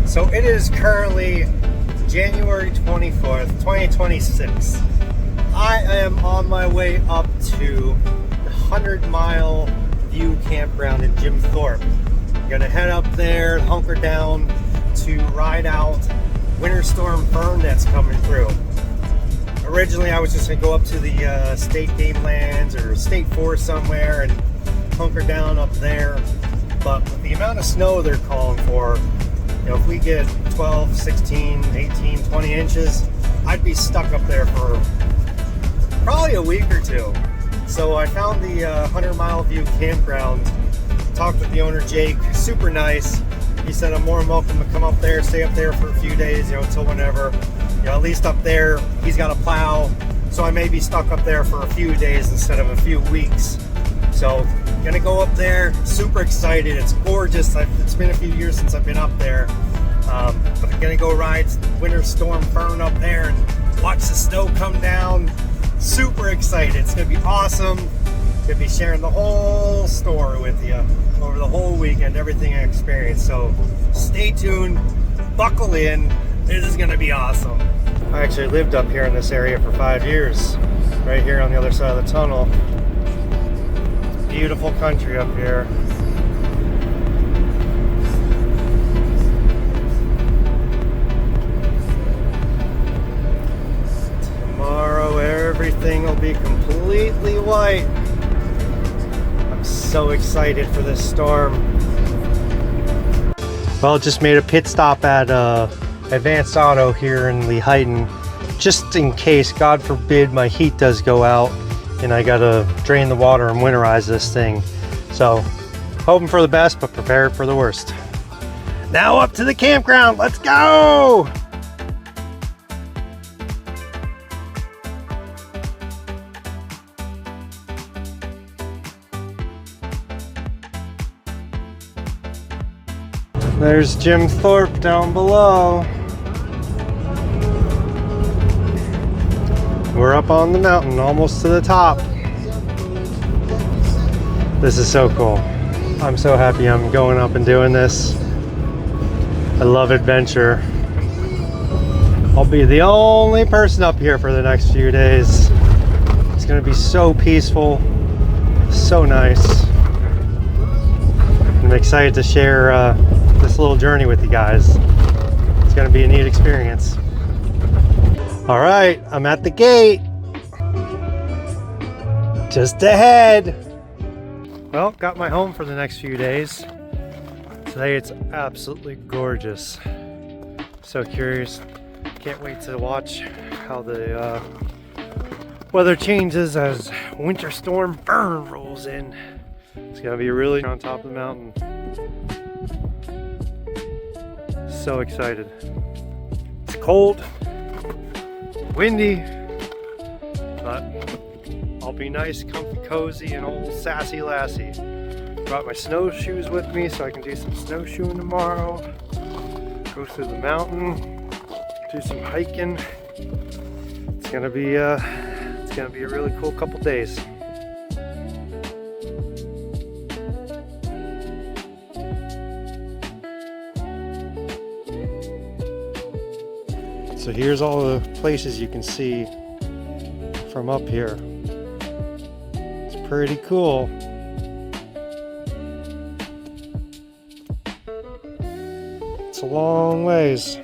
So it is currently January 24th, 2026. I am on my way up to the 100 Mile View Campground in Jim Thorpe. I'm gonna head up there, hunker down to ride out Winter Storm Fern that's coming through. Originally I was just gonna go up to the state game lands or state forest somewhere and hunker down up there. But with the amount of snow they're calling for, you know, if we get 12, 16, 18, 20 inches, I'd be stuck up there for probably a week or two. So I found the 100 Mile View Campground, talked with the owner Jake, super nice. He said I'm more than welcome to come up there, stay up there for a few days, you know, until whenever. You know, at least up there, he's got a plow, so I may be stuck up there for a few days instead of a few weeks. So, gonna go up there, super excited, it's gorgeous. It's been a few years since I've been up there. But I'm gonna go ride Winter Storm Fern up there and watch the snow come down. Super excited, it's gonna be awesome. Gonna be sharing the whole story with you over the whole weekend, everything I experienced. So stay tuned, buckle in, this is gonna be awesome. I actually lived up here in this area for 5 years, right here on the other side of the tunnel. Beautiful country up here. Tomorrow everything will be completely white. I'm so excited for this storm. Well, just made a pit stop at Advanced Auto here in Lehighton, just in case, God forbid, my heat does go out and I gotta drain the water and winterize this thing. So, hoping for the best, but prepared for the worst. Now up to the campground, let's go! There's Jim Thorpe down below. We're up on the mountain, almost to the top. This is so cool. I'm so happy I'm going up and doing this. I love adventure. I'll be the only person up here for the next few days. It's gonna be so peaceful, so nice. I'm excited to share this little journey with you guys. It's gonna be a neat experience. All right, I'm at the gate. Just ahead. Well, got my home for the next few days. Today it's absolutely gorgeous. So curious. Can't wait to watch how the weather changes as Winter Storm Fern rolls in. It's gonna be really on top of the mountain. So excited. It's cold, windy, but I'll be nice, comfy, cozy, and old sassy lassie. Brought my snowshoes with me so I can do some snowshoeing tomorrow. Go through the mountain, do some hiking. It's gonna be a really cool couple days. So here's all the places you can see from up here. It's pretty cool. It's a long ways.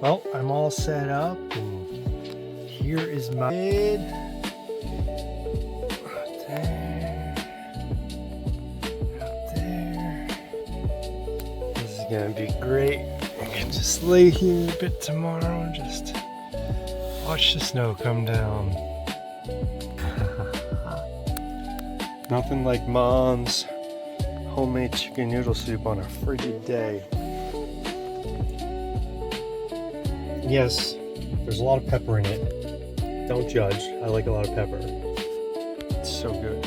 Well, I'm all set up, and here is my bed. Right there. Out there. This is gonna be great. I can just lay here a bit tomorrow and just watch the snow come down. Nothing like Mom's homemade chicken noodle soup on a frigid day. Yes, there's a lot of pepper in it. Don't judge. I like a lot of pepper. It's so good.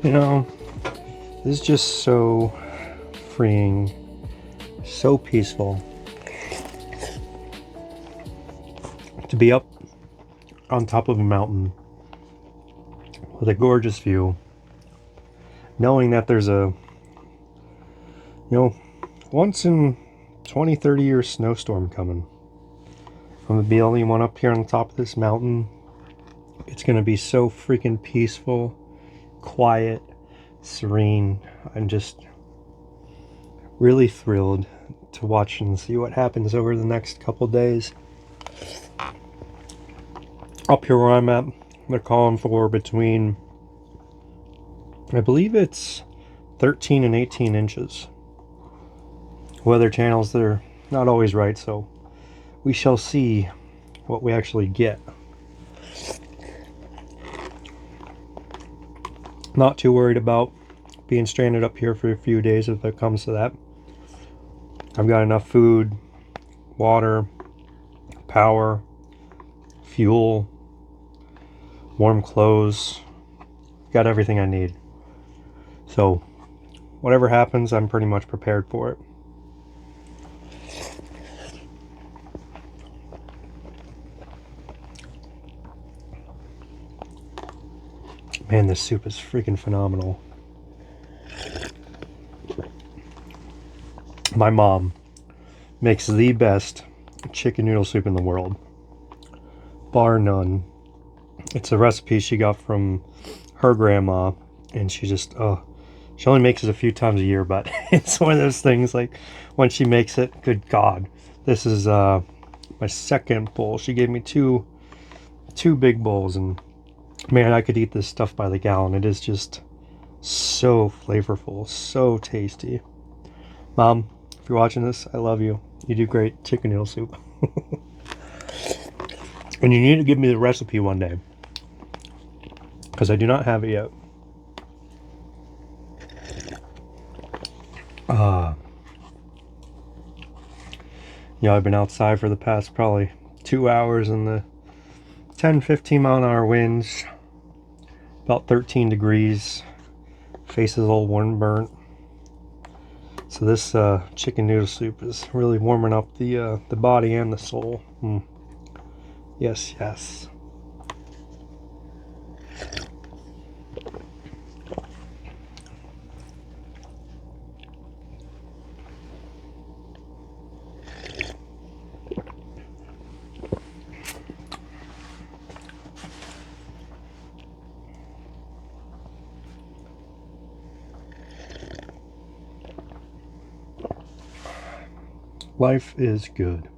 You know, This is just so freeing, so peaceful to be up on top of a mountain with a gorgeous view, knowing that there's a, once in 20, 30 years snowstorm coming. I'm gonna be the only one up here on the top of this mountain. It's gonna be so freaking peaceful, quiet, serene. I'm just really thrilled to watch and see what happens over the next couple days. Up here where I'm at, they're calling for between, I believe it's 13 and 18 inches. Weather channels, they're not always right, so we shall see what we actually get. Not too worried about being stranded up here for a few days if it comes to that. I've got enough food, water, power, fuel, warm clothes, got everything I need. So whatever happens, I'm pretty much prepared for it. Man, this soup is freaking phenomenal. My mom makes the best chicken noodle soup in the world, bar none. It's a recipe she got from her grandma, and she just, she only makes it a few times a year, but it's one of those things, like, when she makes it, good God. This is my second bowl. She gave me two big bowls, and man, I could eat this stuff by the gallon. It is just so flavorful, so tasty. Mom, if you're watching this, I love you. You do great chicken noodle soup. And you need to give me the recipe one day, because I do not have it yet. I've been outside for the past probably 2 hours in the 10-15 mile an hour winds, about 13 degrees, face is all warm burnt. So this chicken noodle soup is really warming up the body and the soul. Yes, yes. Life is good.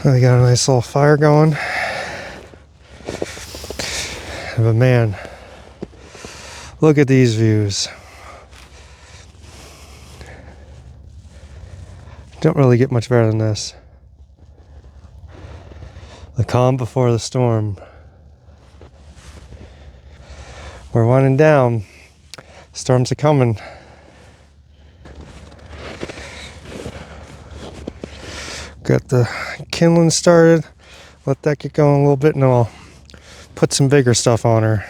I got a nice little fire going. But man, look at these views. Don't really get much better than this. The calm before the storm. We're winding down. Storms are coming. Got the kindling started. Let that get going a little bit and I'll put some bigger stuff on her.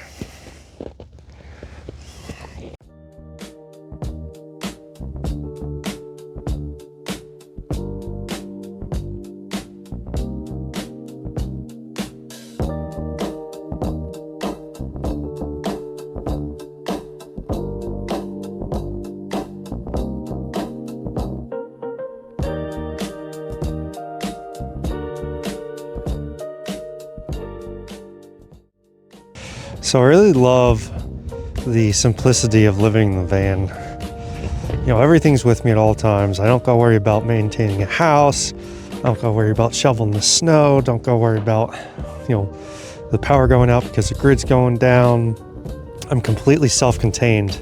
So I really love the simplicity of living in the van. You know, everything's with me at all times. I don't go worry about maintaining a house. I don't go worry about shoveling the snow. Don't go worry about, you know, the power going out because the grid's going down. I'm completely self-contained.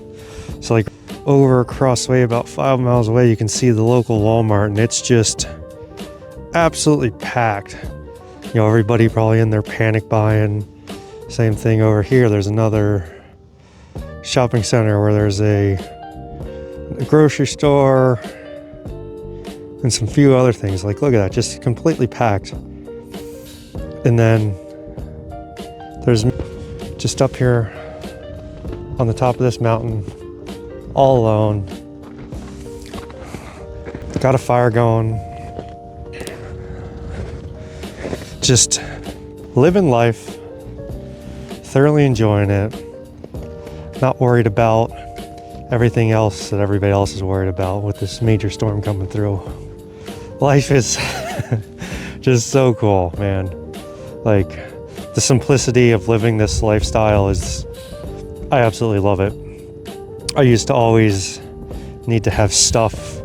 So like over across the way, about 5 miles away, you can see the local Walmart and it's just absolutely packed. You know, everybody probably in there panic buying. Same thing over here. There's another shopping center where there's a grocery store and some few other things. Like, look at that, just completely packed. And then there's just up here on the top of this mountain, all alone. Got a fire going. Just living life. Thoroughly enjoying it, not worried about everything else that everybody else is worried about with this major storm coming through. Life is just so cool, man. Like, the simplicity of living this lifestyle is, I absolutely love it. I used to always need to have stuff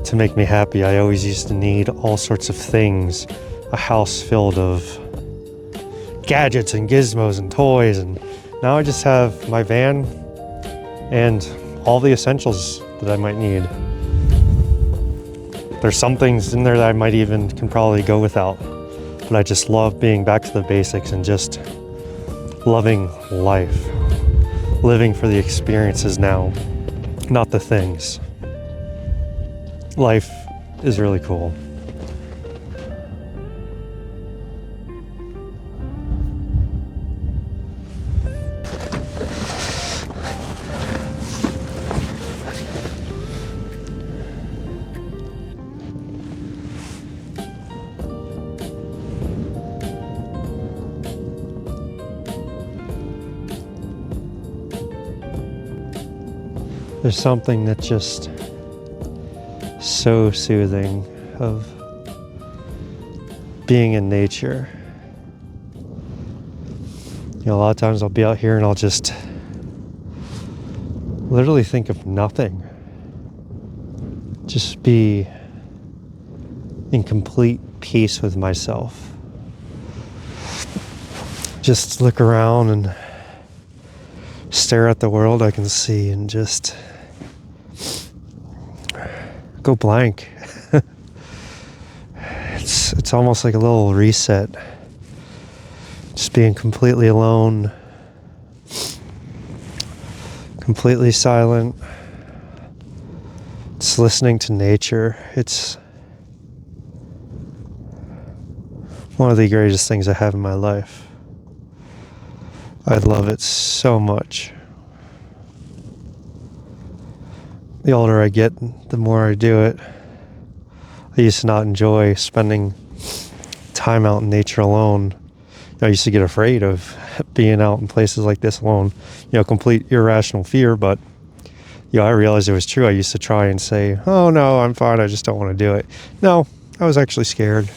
to make me happy. I always used to need all sorts of things, a house filled of gadgets and gizmos and toys, and now I just have my van and all the essentials that I might need. There's some things in there that I might even can probably go without, but I just love being back to the basics and just loving life, living for the experiences now, not the things. Life is really cool. There's something that's just so soothing of being in nature. You know, a lot of times I'll be out here and I'll just literally think of nothing. Just be in complete peace with myself. Just look around and stare at the world I can see and just go blank. It's almost like a little reset. Just being completely alone, completely silent. Just listening to nature. It's one of the greatest things I have in my life. I love it so much. The older I get, the more I do it. I used to not enjoy spending time out in nature alone. I used to get afraid of being out in places like this alone. You know, complete irrational fear, but you know, I realized it was true. I used to try and say, oh no, I'm fine, I just don't want to do it. No, I was actually scared.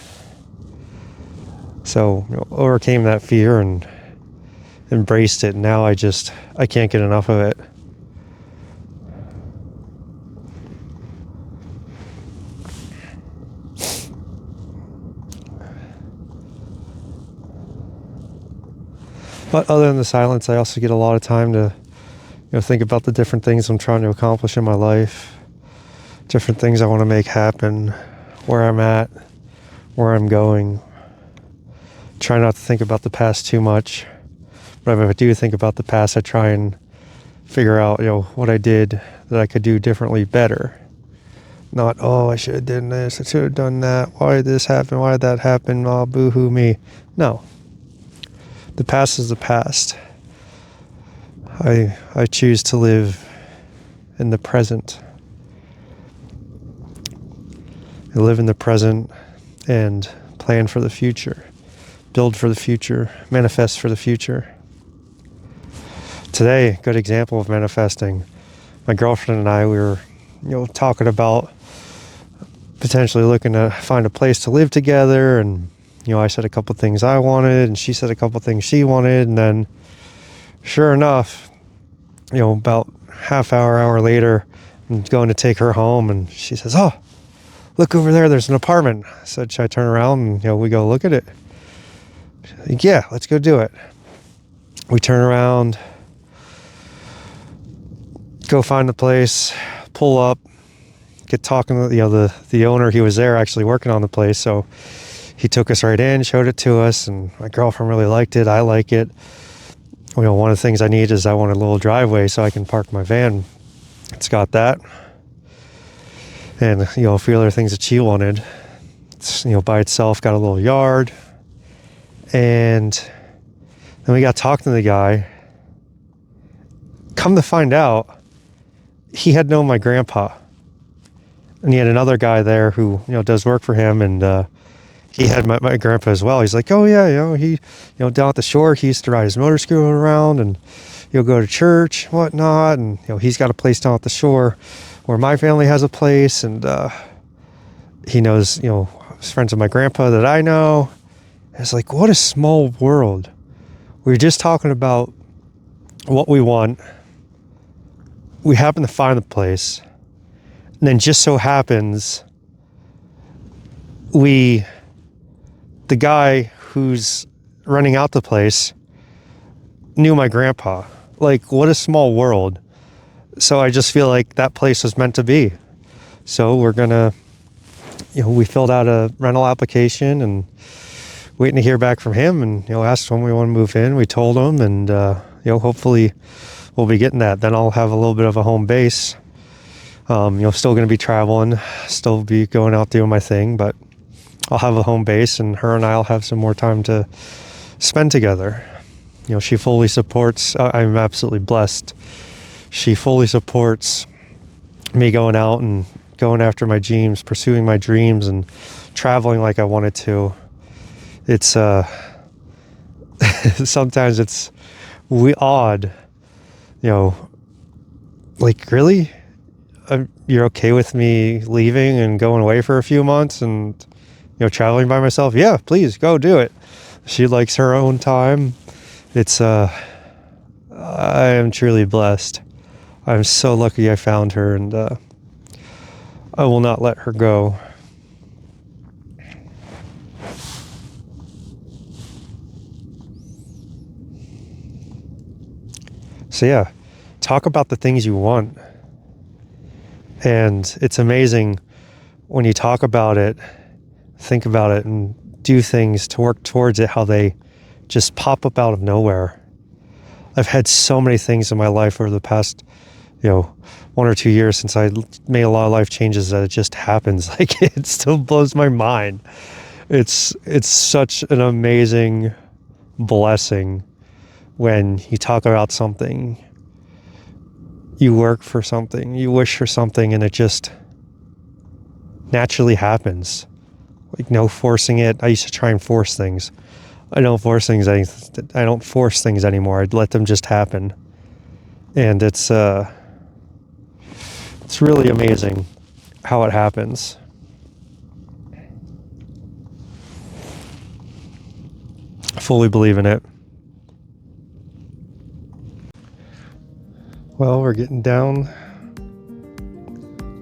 So, you know, overcame that fear and embraced it. Now I can't get enough of it. But other than the silence, I also get a lot of time to, think about the different things I'm trying to accomplish in my life, different things I want to make happen, where I'm at, where I'm going. Try not to think about the past too much. But if I do think about the past, I try and figure out, what I did that I could do differently better. Not, oh, I should have done this, I should have done that, why did this happen, why did that happen, oh, boo-hoo me. No. The past is the past. I choose to live in the present. I live in the present and plan for the future. Build for the future. Manifest for the future. Today, good example of manifesting. My girlfriend and I, we were, talking about potentially looking to find a place to live together, and I said a couple things I wanted, and she said a couple things she wanted, and then sure enough, about hour later, I'm going to take her home, and she says, oh, look over there, there's an apartment. I said, should I turn around and we go look at it? She's like, yeah, let's go do it. We turn around, go find the place, pull up, get talking to the owner. He was there actually working on the place, so he took us right in, showed it to us, and my girlfriend really liked it. I like it. One of the things I need is I want a little driveway so I can park my van. It's got that. And, a few other things that she wanted. It's, by itself, got a little yard. And then we got talking to the guy. Come to find out, he had known my grandpa. And he had another guy there who, does work for him, and he had my grandpa as well. He's like, oh yeah, he, down at the shore, he used to ride his motor scooter around, and he'll go to church, whatnot, and he's got a place down at the shore where my family has a place, and he knows, he's friends with my grandpa that I know. It's like, what a small world. We were just talking about what we want. We happen to find the place, and then just so happens the guy who's running out the place knew my grandpa. Like, what a small world. So I just feel like that place was meant to be. So we're gonna, we filled out a rental application and waiting to hear back from him, and asked when we want to move in. We told him, and hopefully we'll be getting that. Then I'll have a little bit of a home base. Still gonna be traveling, still be going out doing my thing, but I'll have a home base, and her and I'll have some more time to spend together. She fully supports, I'm absolutely blessed. She fully supports me going out and going after my dreams, pursuing my dreams, and traveling like I wanted to. It's, sometimes it's odd, like, really? You're okay with me leaving and going away for a few months and traveling by myself? Yeah, please go do it. She likes her own time. It's I am truly blessed. I'm so lucky I found her, and I will not let her go. So yeah, talk about the things you want. And it's amazing when you talk about it, think about it, and do things to work towards it, how they just pop up out of nowhere. I've had so many things in my life over the past, 1 or 2 years since I made a lot of life changes that it just happens. Like, it still blows my mind. It's such an amazing blessing when you talk about something, you work for something, you wish for something, and it just naturally happens. Like, no forcing it. I used to try and force things. I don't force things anymore. I'd let them just happen. And it's really amazing how it happens. I fully believe in it. Well, we're getting down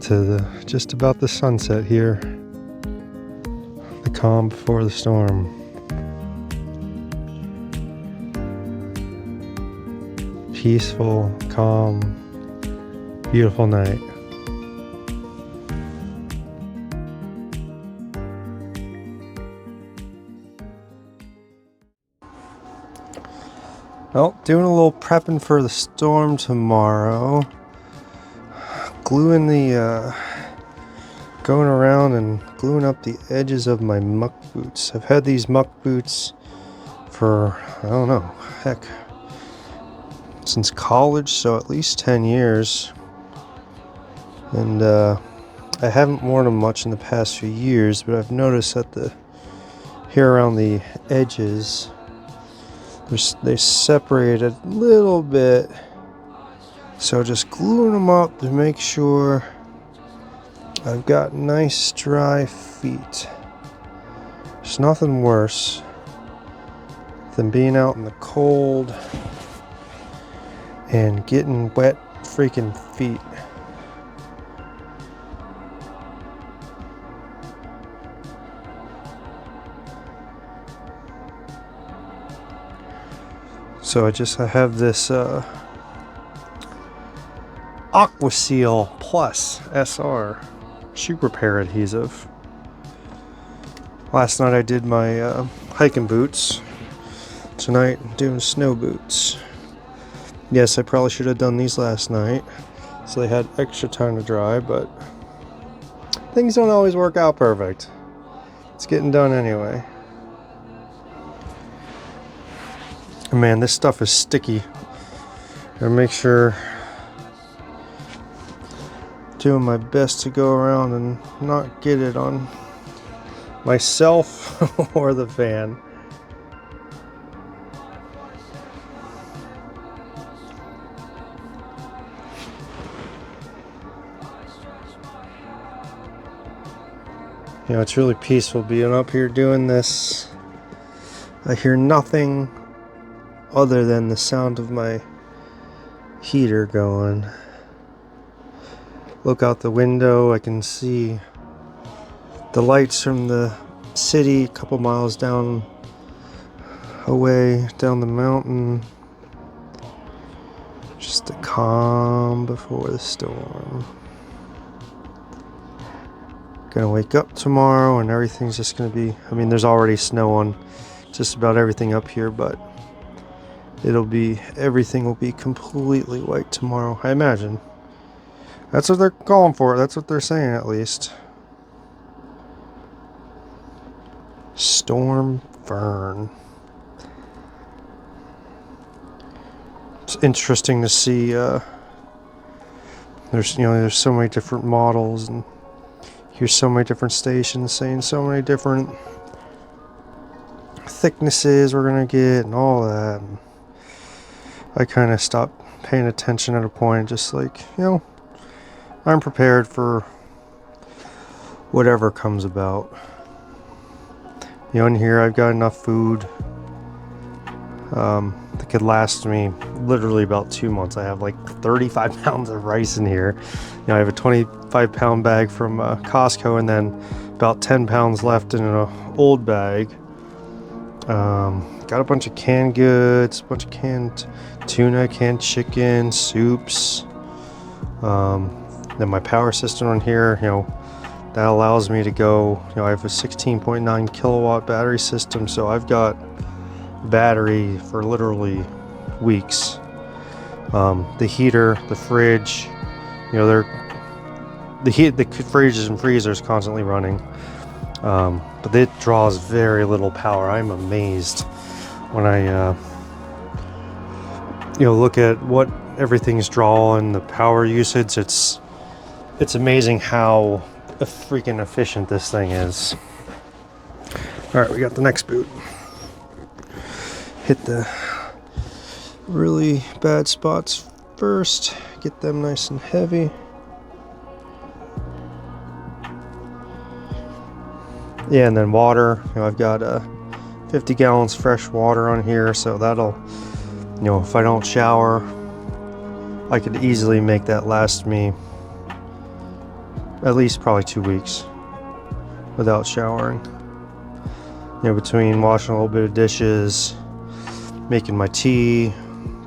to just about the sunset here. The calm before the storm. peaceful, calm, beautiful night. Well, doing a little prepping for the storm tomorrow. Gluing the, going around and gluing up the edges of my muck boots. I've had these muck boots for, I don't know, heck, since college, so at least 10 years. And I haven't worn them much in the past few years, but I've noticed that here around the edges, they separate a little bit, so just gluing them up to make sure I've got nice dry feet. There's nothing worse than being out in the cold and getting wet freaking feet. So I have this Aquaseal Plus SR shoe repair adhesive. Last night I did my hiking boots. Tonight I'm doing snow boots. Yes, I probably should have done these last night so they had extra time to dry, but things don't always work out perfect. It's getting done anyway. Man, this stuff is sticky. Gotta make sure, doing my best to go around and not get it on myself or the van. You know, it's really peaceful being up here doing this. I hear nothing other than the sound of my heater going. Look out the window, I can see the lights from the city a couple miles down away, down the mountain. Just the calm before the storm. Gonna wake up tomorrow and everything's just gonna be, I mean, there's already snow on just about everything up here, but everything will be completely white tomorrow, I imagine. That's what they're calling for. That's what they're saying, at least. Storm Fern. It's interesting to see. There's so many different models, and here's so many different stations saying so many different thicknesses we're gonna get and all that. And I kind of stopped paying attention at a point, just like, I'm prepared for whatever comes about. In here I've got enough food that could last me literally about 2 months. I have like 35 pounds of rice in here. I have a 25-pound bag from Costco, and then about 10 pounds left in an old bag. Got a bunch of canned goods, a bunch of canned tuna, canned chicken, soups. Then my power system on here, that allows me to go, I have a 16.9 kilowatt battery system, so I've got battery for literally weeks. The heater, the fridge, the fridges and freezers constantly running. But it draws very little power. I'm amazed when I look at what everything's drawing, the power usage. It's amazing how freaking efficient this thing is. All right, we got the next boot. Hit the really bad spots first, get them nice and heavy. Yeah, and then water. I've got 50 gallons fresh water on here, so that'll, if I don't shower, I could easily make that last me at least probably 2 weeks without showering. Between washing a little bit of dishes, making my tea,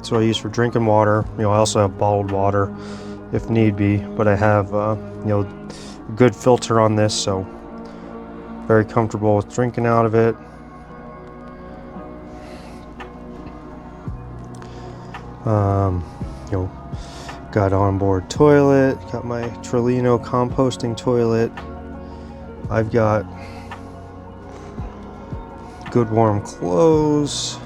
That's what I use for drinking water. You know, I also have bottled water if need be, but I have you know, a good filter on this, so very comfortable with drinking out of it. You know, got onboard toilet, got my Trellino composting toilet. I've got good warm clothes.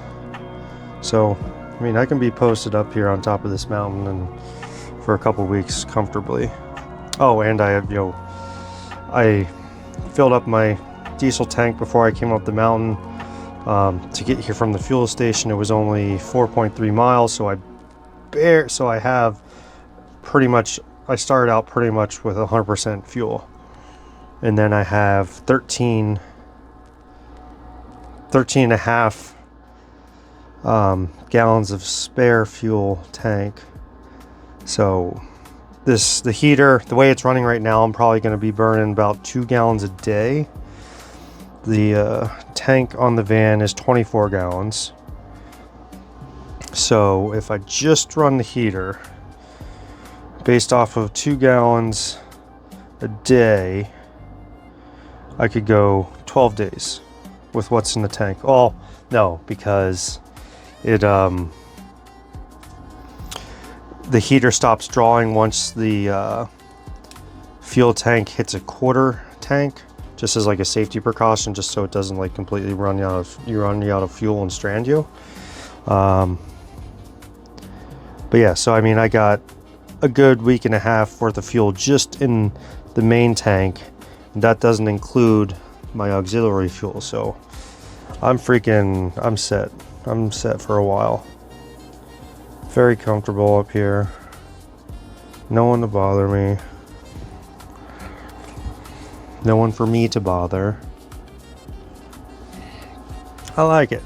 So, I mean, I can be posted up here on top of this mountain and for a couple weeks comfortably. Oh, and I have, you know, I filled up my diesel tank before I came up the mountain. To get here from the fuel station, it was only 4.3 miles, so I have pretty much, I started out pretty much with 100% fuel, and then I have 13 and a half gallons of spare fuel tank. So the heater, the way it's running right now, I'm probably going to be burning about 2 gallons a day. The tank on the van is 24 gallons. So if I just run the heater based off of 2 gallons a day, I could go 12 days with what's in the tank. Oh, no, because it the heater stops drawing once the fuel tank hits a quarter tank, just as like a safety precaution, just so it doesn't like completely run you out of fuel and strand you. But yeah, so I mean, I got a good week and a half worth of fuel just in the main tank, and that doesn't include my auxiliary fuel. So I'm set. I'm set for a while. Very comfortable up here. No one to bother me. No one for me to bother. I like it.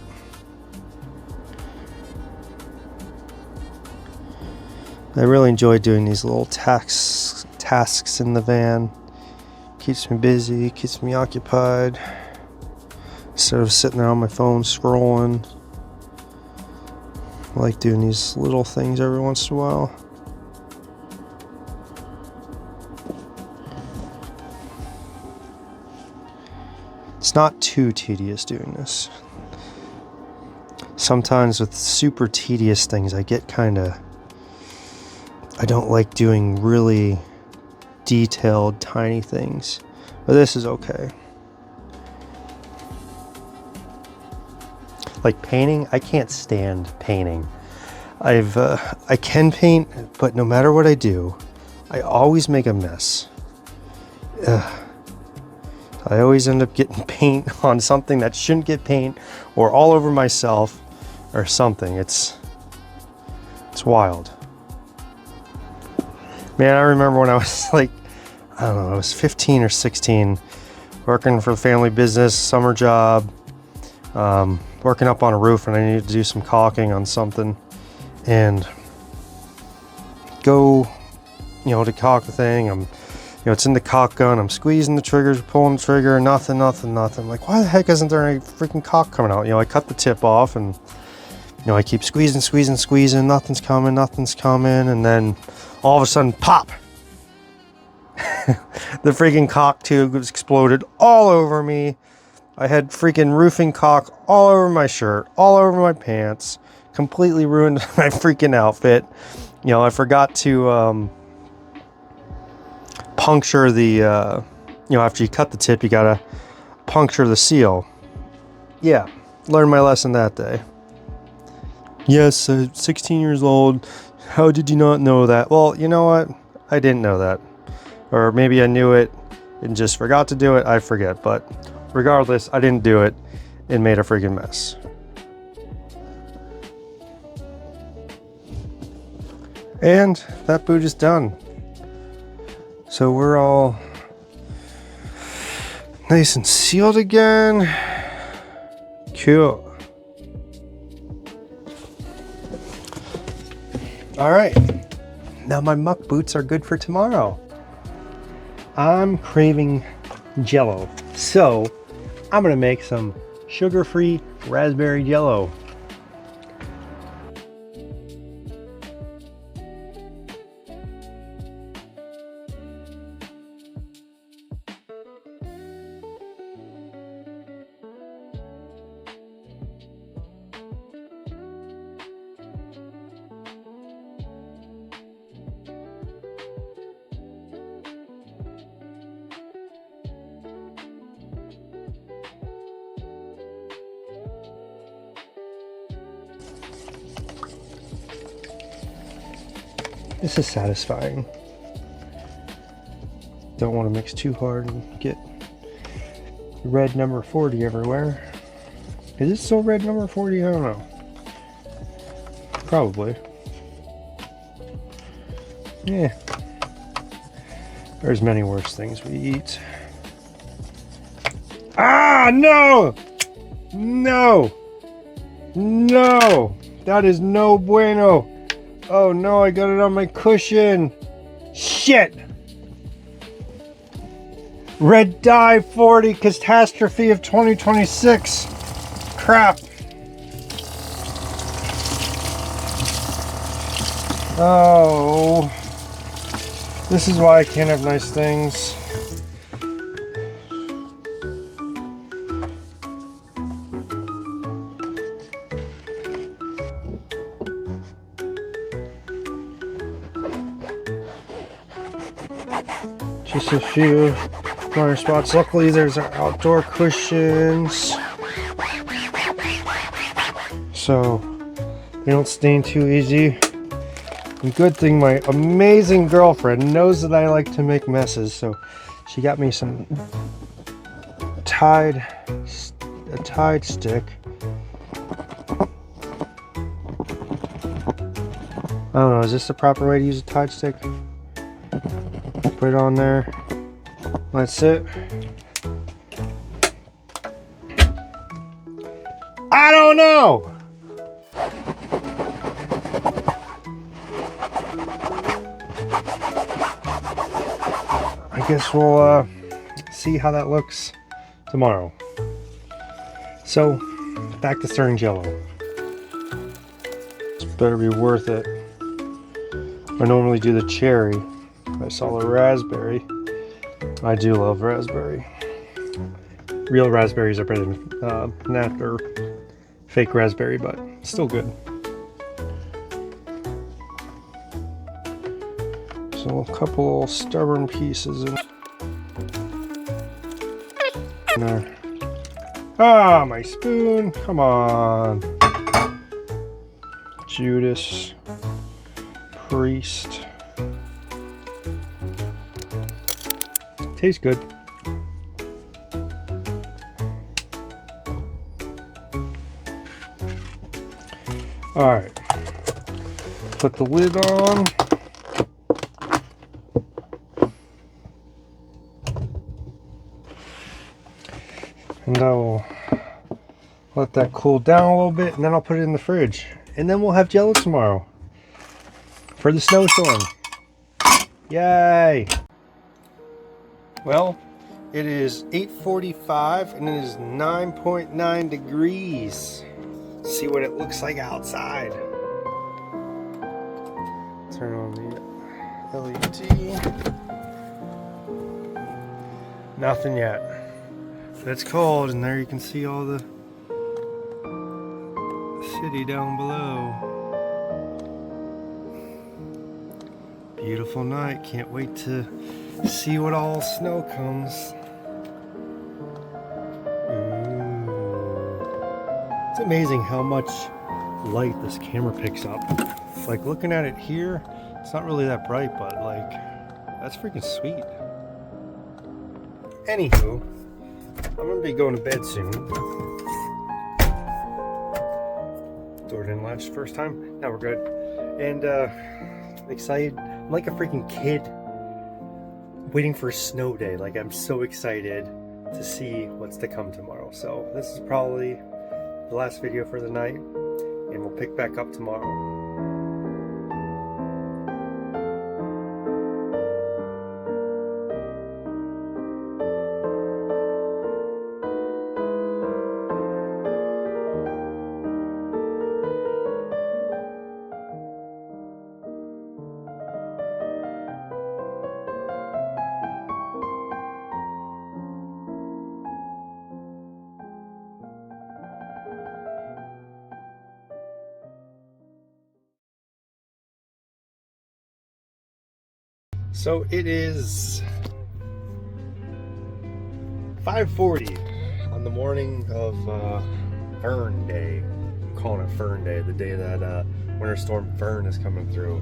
I really enjoy doing these little tasks in the van. Keeps me busy, keeps me occupied. Instead of sitting there on my phone scrolling. I like doing these little things every once in a while. It's not too tedious doing this. Sometimes with super tedious things, I don't like doing really detailed, tiny things, but this is okay. Like painting, I can't stand painting. I can paint, but no matter what I do, I always make a mess. I always end up getting paint on something that shouldn't get paint, or all over myself, or something. It's wild. Man, I remember when I was like, I don't know, I was 15 or 16, working for the family business, summer job, working up on a roof, and I needed to do some caulking on something, and go, you know, to caulk the thing. It's in the caulk gun. I'm squeezing the triggers, pulling the trigger, nothing. I'm like, why the heck isn't there any freaking caulk coming out? You know, I cut the tip off, and I keep squeezing. Nothing's coming, and then all of a sudden, pop! The freaking caulk tube was exploded all over me. I had freaking roofing caulk all over my shirt, all over my pants, completely ruined my freaking outfit. You know, I forgot to puncture the, after you cut the tip, you gotta puncture the seal. Yeah, learned my lesson that day. Yes, 16 years old. How did you not know that? Well, you know what? I didn't know that. Or maybe I knew it and just forgot to do it. I forget. But regardless, I didn't do it and made a freaking mess. And that boot is done. So we're all nice and sealed again. Cool. All right, now my muck boots are good for tomorrow. I'm craving Jello, so I'm gonna make some sugar-free raspberry Jello. This is satisfying. Don't want to mix too hard and get red number 40 everywhere. Is it still red number 40? I don't know. Probably. Yeah. There's many worse things we eat. Ah, no! No! No! That is no bueno. Oh no, I got it on my cushion. Shit! Red dye 40 catastrophe of 2026. Crap. Oh. This is why I can't have nice things. Just a few corner spots. Luckily, there's our outdoor cushions, so they don't stain too easy. And good thing my amazing girlfriend knows that I like to make messes, so she got me some a tide stick. I don't know, is this the proper way to use a tide stick? Put it on there. That's it. I don't know. I guess we'll see how that looks tomorrow. So, back to stirring jello. This better be worth it. I normally do the cherry. I saw the raspberry. I do love raspberry. Real raspberries are better than not or fake raspberry, but still good. So a couple stubborn pieces in there. Ah, my spoon! Come on, Judas Priest. Tastes good. Alright. Put the lid on. And I will let that cool down a little bit, and then I'll put it in the fridge. And then we'll have jello tomorrow for the snowstorm. Yay! Well, it is 8:45 and it is 9.9 degrees. Let's see what it looks like outside. Turn on the LED. Nothing yet. But it's cold, and there you can see all the city down below. Beautiful night. Can't wait to see what all snow comes. Ooh. It's amazing how much light this camera picks up. Like, looking at it here, it's not really that bright, but like, that's freaking sweet. Anywho, I'm gonna be going to bed soon. Door didn't latch the first time. Now we're good. And I'm excited. I'm like a freaking kid waiting for a snow day. Like, I'm so excited to see what's to come tomorrow. So this is probably the last video for the night, and we'll pick back up tomorrow. So it is 5:40 on the morning of Fern Day. I'm calling it Fern Day, the day that Winter Storm Fern is coming through.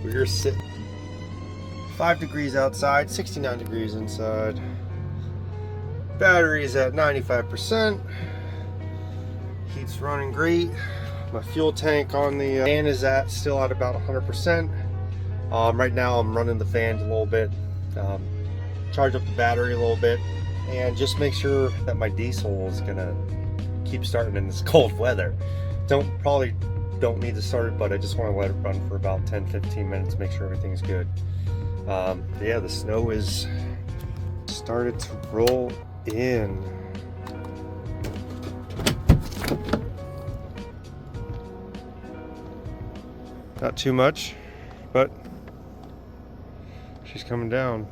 We're sitting 5 degrees outside, 69 degrees inside. Battery's at 95%. Heat's running great. My fuel tank on the fan is still at about 100%. Right now I'm running the fans a little bit, charge up the battery a little bit, and just make sure that my diesel is gonna keep starting in this cold weather. Probably don't need to start it, but I just want to let it run for about 10-15 minutes, make sure everything's good. Yeah, the snow is started to roll in. Not too much, but she's coming down.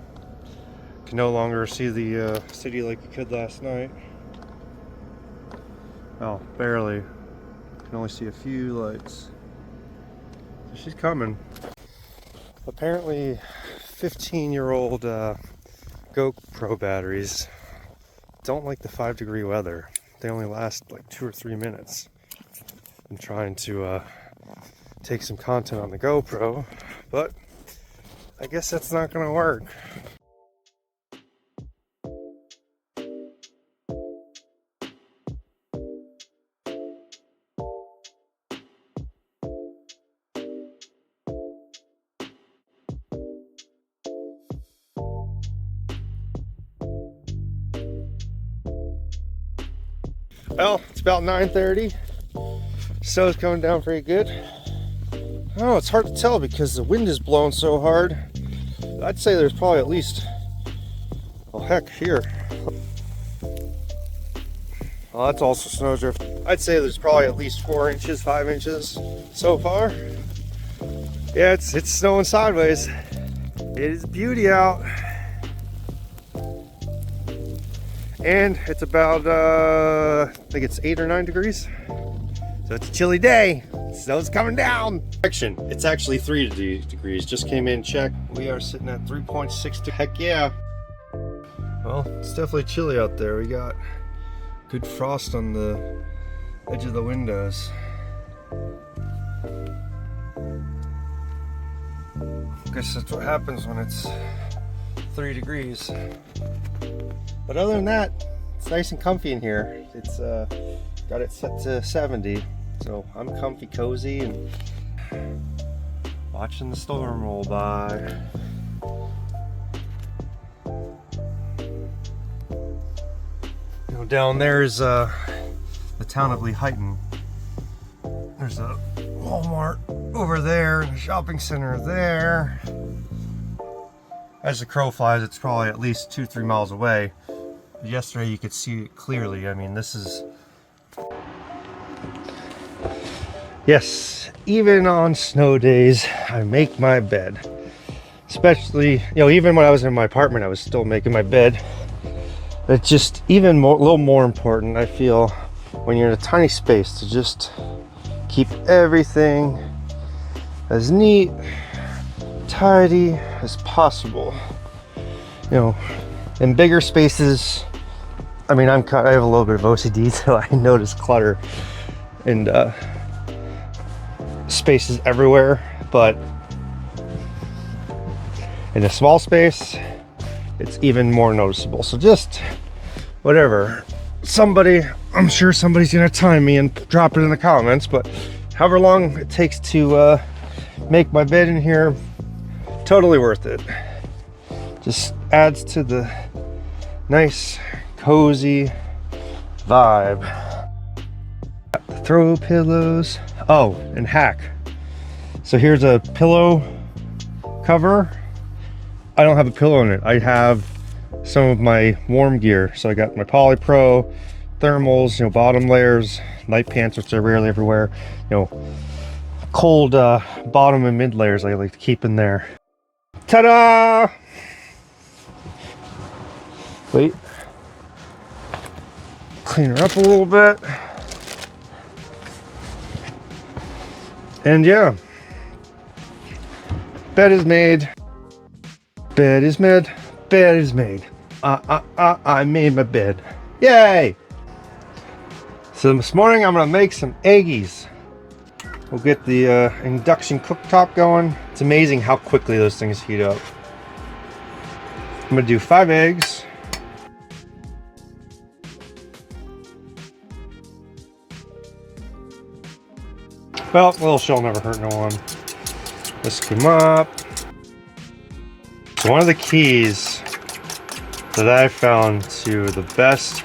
Can no longer see the city like we could last night. Oh, barely. Can only see a few lights. So she's coming. Apparently 15-year-old GoPro batteries don't like the 5-degree weather. They only last like 2 or 3 minutes. I'm trying to take some content on the GoPro, but I guess that's not gonna work. Well, it's about 9:30. Snow's coming down pretty good. Oh, it's hard to tell because the wind is blowing so hard. I'd say there's probably at least, oh heck, here. Oh, that's also snowdrift. I'd say there's probably at least 4 inches, 5 inches so far. Yeah, it's snowing sideways. It is beauty out. And it's about, I think it's 8 or 9 degrees. So it's a chilly day. Snow's coming down. It's actually 3 degrees. Just came in, check. We are sitting at 3.6. Heck yeah. Well, it's definitely chilly out there. We got good frost on the edge of the windows. Guess that's what happens when it's 3 degrees. But other than that, it's nice and comfy in here. It's got it set to 70, so I'm comfy, cozy, and watching the storm roll by. You know, down there is the town of Lehighton. There's a Walmart over there and a shopping center there. As the crow flies, it's probably at least 2-3 miles away. Yesterday you could see it clearly. I mean, this is... Yes, even on snow days, I make my bed. Especially, you know, even when I was in my apartment, I was still making my bed. It's just even more, a little more important, I feel, when you're in a tiny space, to just keep everything as neat, tidy as possible. You know, in bigger spaces, I mean, I have a little bit of OCD, so I notice clutter and spaces everywhere, but in a small space, it's even more noticeable. So just whatever, I'm sure somebody's gonna time me and drop it in the comments, but however long it takes to make my bed in here, totally worth it. Just adds to the nice, cozy vibe. Throw pillows. Oh, and hack. So here's a pillow cover. I don't have a pillow in it. I have some of my warm gear. So I got my Polypro, thermals, you know, bottom layers, night pants, which are rarely everywhere. You know, cold bottom and mid layers I like to keep in there. Ta-da! Wait. Clean her up a little bit. And yeah. Bed is made. Bed is made. Bed is made. I made my bed. Yay! So this morning I'm gonna make some eggies. We'll get the induction cooktop going. It's amazing how quickly those things heat up. I'm gonna do 5 eggs. Well, a little shell never hurt no one. Whisk them up. So one of the keys that I found to the best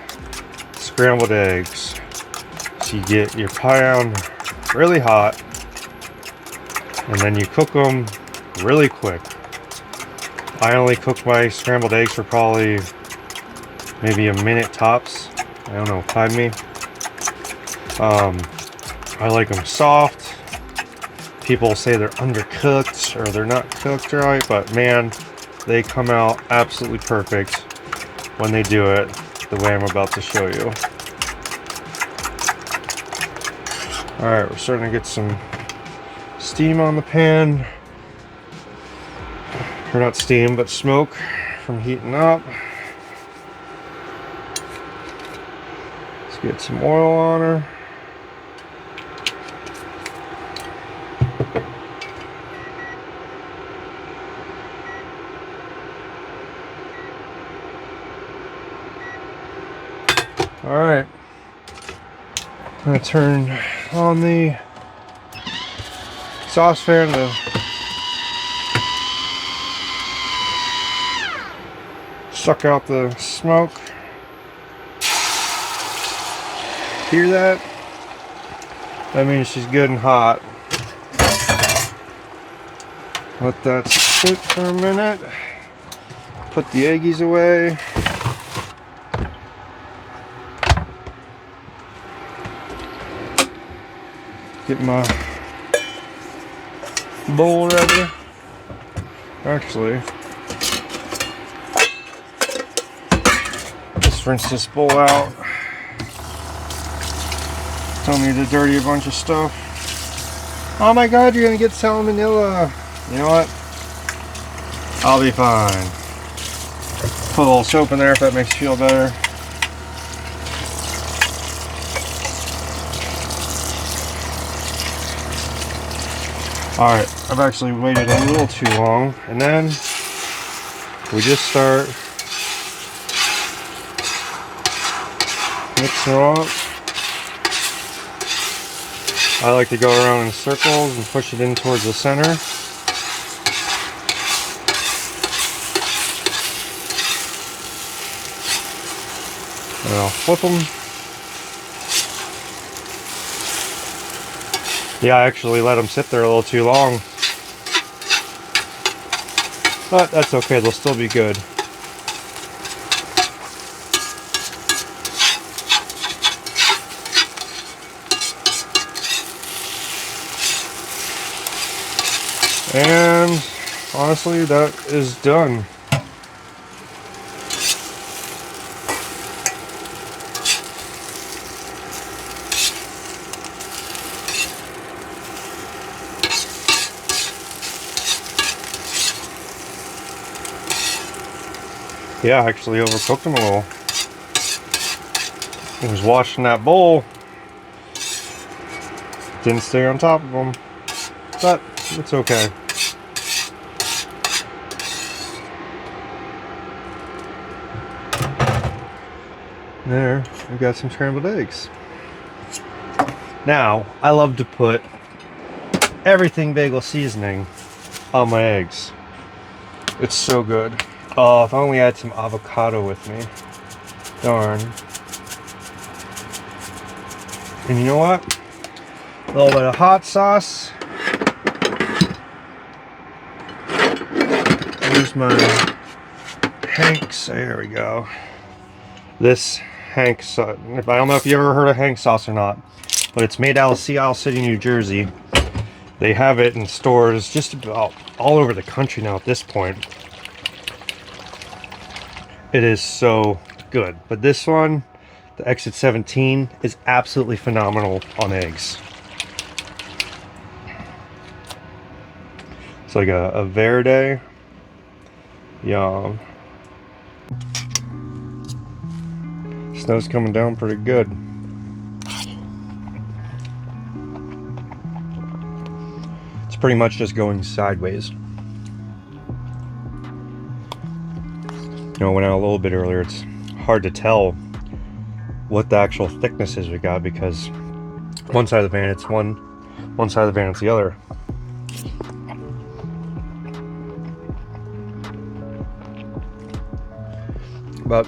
scrambled eggs is you get your pan really hot and then you cook them really quick. I only cook my scrambled eggs for probably maybe a minute tops. I don't know, time me. I like them soft. People say they're undercooked or they're not cooked right, but man, they come out absolutely perfect when they do it the way I'm about to show you. Alright, we're starting to get some steam on the pan. Or not steam, but smoke from heating up. Let's get some oil on her. Alright, I'm going to turn on the saucepan to suck out the smoke. Hear that? That means she's good and hot. Let that sit for a minute. Put the eggies away. Get my bowl ready. Actually, just rinse this bowl out. Don't need to dirty a bunch of stuff. Oh my god, you're gonna get salmonella. You know what? I'll be fine. Put a little soap in there if that makes you feel better. Alright, I've actually waited a little too long, and then we just start mixing her up. I like to go around in circles and push it in towards the center. And I'll flip them. Yeah, I actually let them sit there a little too long. But that's okay, they'll still be good. And honestly, that is done. Yeah, I actually overcooked them a little. I was washing that bowl. Didn't stay on top of them. But it's okay. There, we've got some scrambled eggs. Now, I love to put everything bagel seasoning on my eggs. It's so good. Oh, if I only had some avocado with me. Darn. And you know what? A little bit of hot sauce. Here's my Hank's. There we go. This Hank's sauce. I don't know if you ever heard of Hank's sauce or not, but it's made out of Sea Isle City, New Jersey. They have it in stores just about all over the country now at this point. It is so good. But this one, the Exit 17, is absolutely phenomenal on eggs. It's like a verde. Yum. Snow's coming down pretty good. pretty much just going sideways. You know, went out a little bit earlier. It's hard to tell what the actual thickness is we got because one side of the van it's one side of the van it's the other. But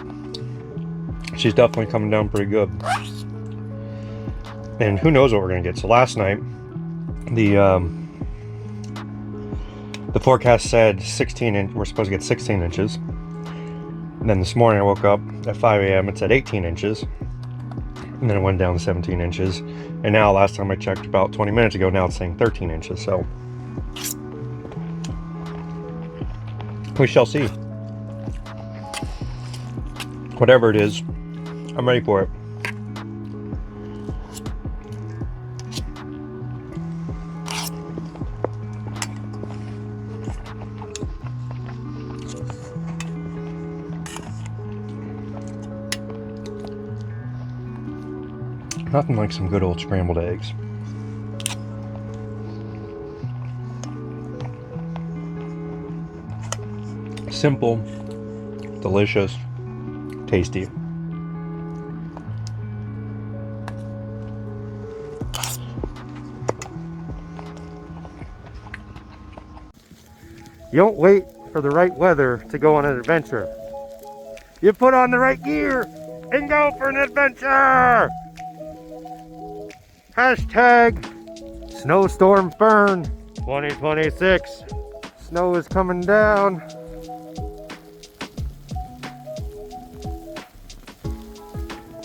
she's definitely coming down pretty good. And who knows what we're gonna get. So last night the forecast said 16 inch. We're supposed to get 16 inches. And then this morning I woke up at 5 a.m. it said 18 inches. And then it went down to 17 inches. And now last time I checked about 20 minutes ago, now it's saying 13 inches. So we shall see. Whatever it is, I'm ready for it. Nothing like some good old scrambled eggs. Simple, delicious, tasty. You don't wait for the right weather to go on an adventure. You put on the right gear and go for an adventure! Hashtag Snowstorm Fern 2026. Snow is coming down.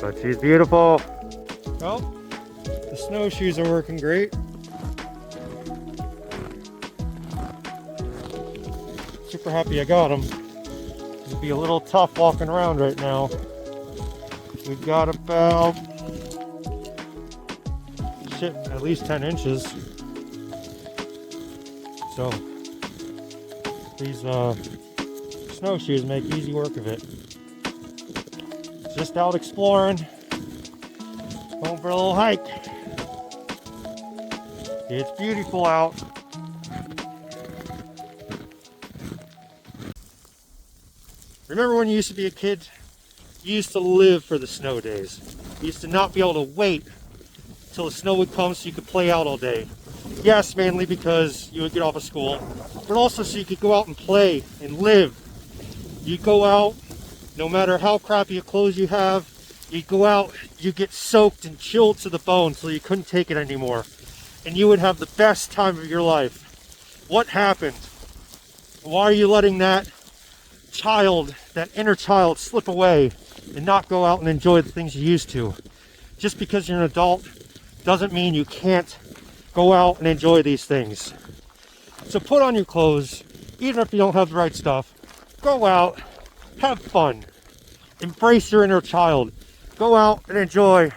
But she's beautiful. Well, the snowshoes are working great. Super happy I got them. It'd be a little tough walking around right now. We've got about at least 10 inches. So these snowshoes make easy work of it. Just out exploring, going for a little hike. It's beautiful out. Remember when you used to be a kid? You used to live for the snow days. You used to not be able to wait till the snow would come so you could play out all day. Yes, mainly because you would get off of school, but also so you could go out and play and live. You go out, no matter how crappy of clothes you have, you go out, you get soaked and chilled to the bone till you couldn't take it anymore. And you would have the best time of your life. What happened? Why are you letting that child, that inner child, slip away and not go out and enjoy the things you used to? Just because you're an adult doesn't mean you can't go out and enjoy these things. So put on your clothes, even if you don't have the right stuff. Go out, have fun, embrace your inner child. Go out and enjoy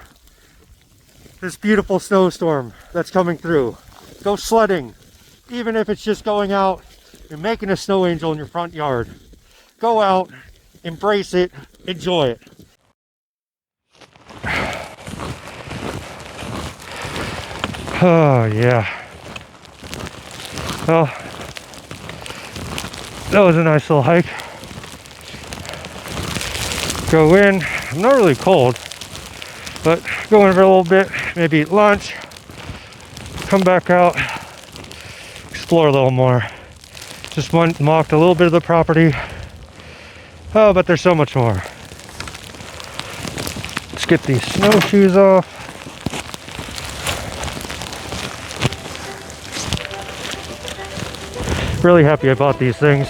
this beautiful snowstorm that's coming through. Go sledding, even if it's just going out and making a snow angel in your front yard. Go out, embrace it, enjoy it. Oh yeah. Well, that was a nice little hike. Go in. I'm not really cold, but go in for a little bit, maybe eat lunch, come back out, explore a little more. Just walked a little bit of the property. Oh, but there's so much more. Let's get these snowshoes off. Really happy I bought these things.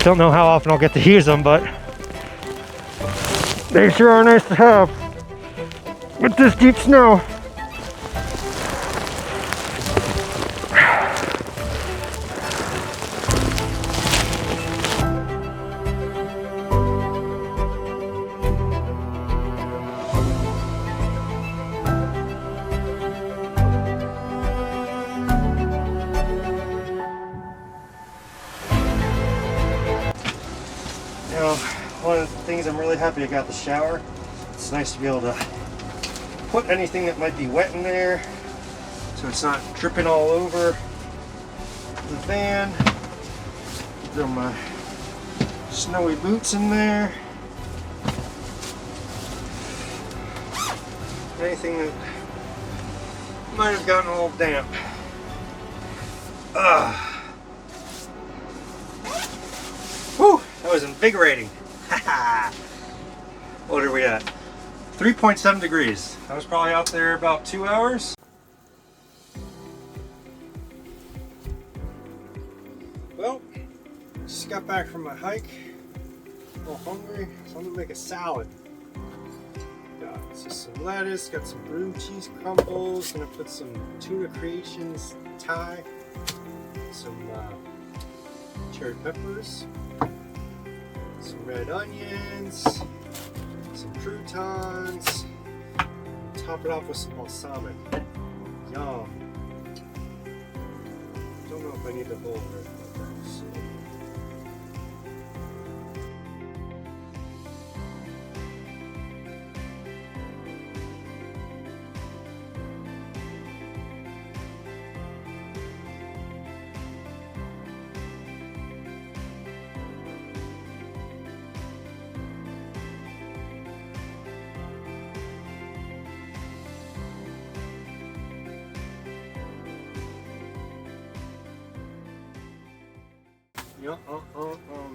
Don't know how often I'll get to use them, but they sure are nice to have with this deep snow. One of the things I'm really happy I got the shower. It's nice to be able to put anything that might be wet in there so it's not dripping all over the van. Throw my snowy boots in there. Anything that might have gotten a little damp. Whew, that was invigorating. What are we at? 3.7 degrees. I was probably out there about 2 hours. Well, just got back from my hike. A little hungry, so I'm gonna make a salad. Got some lettuce, got some blue cheese crumbles, gonna put some tuna creations Thai, some cherry peppers, some red onions, some croutons, top it off with some balsamic. Yum. Don't know if I need the whole red peppers.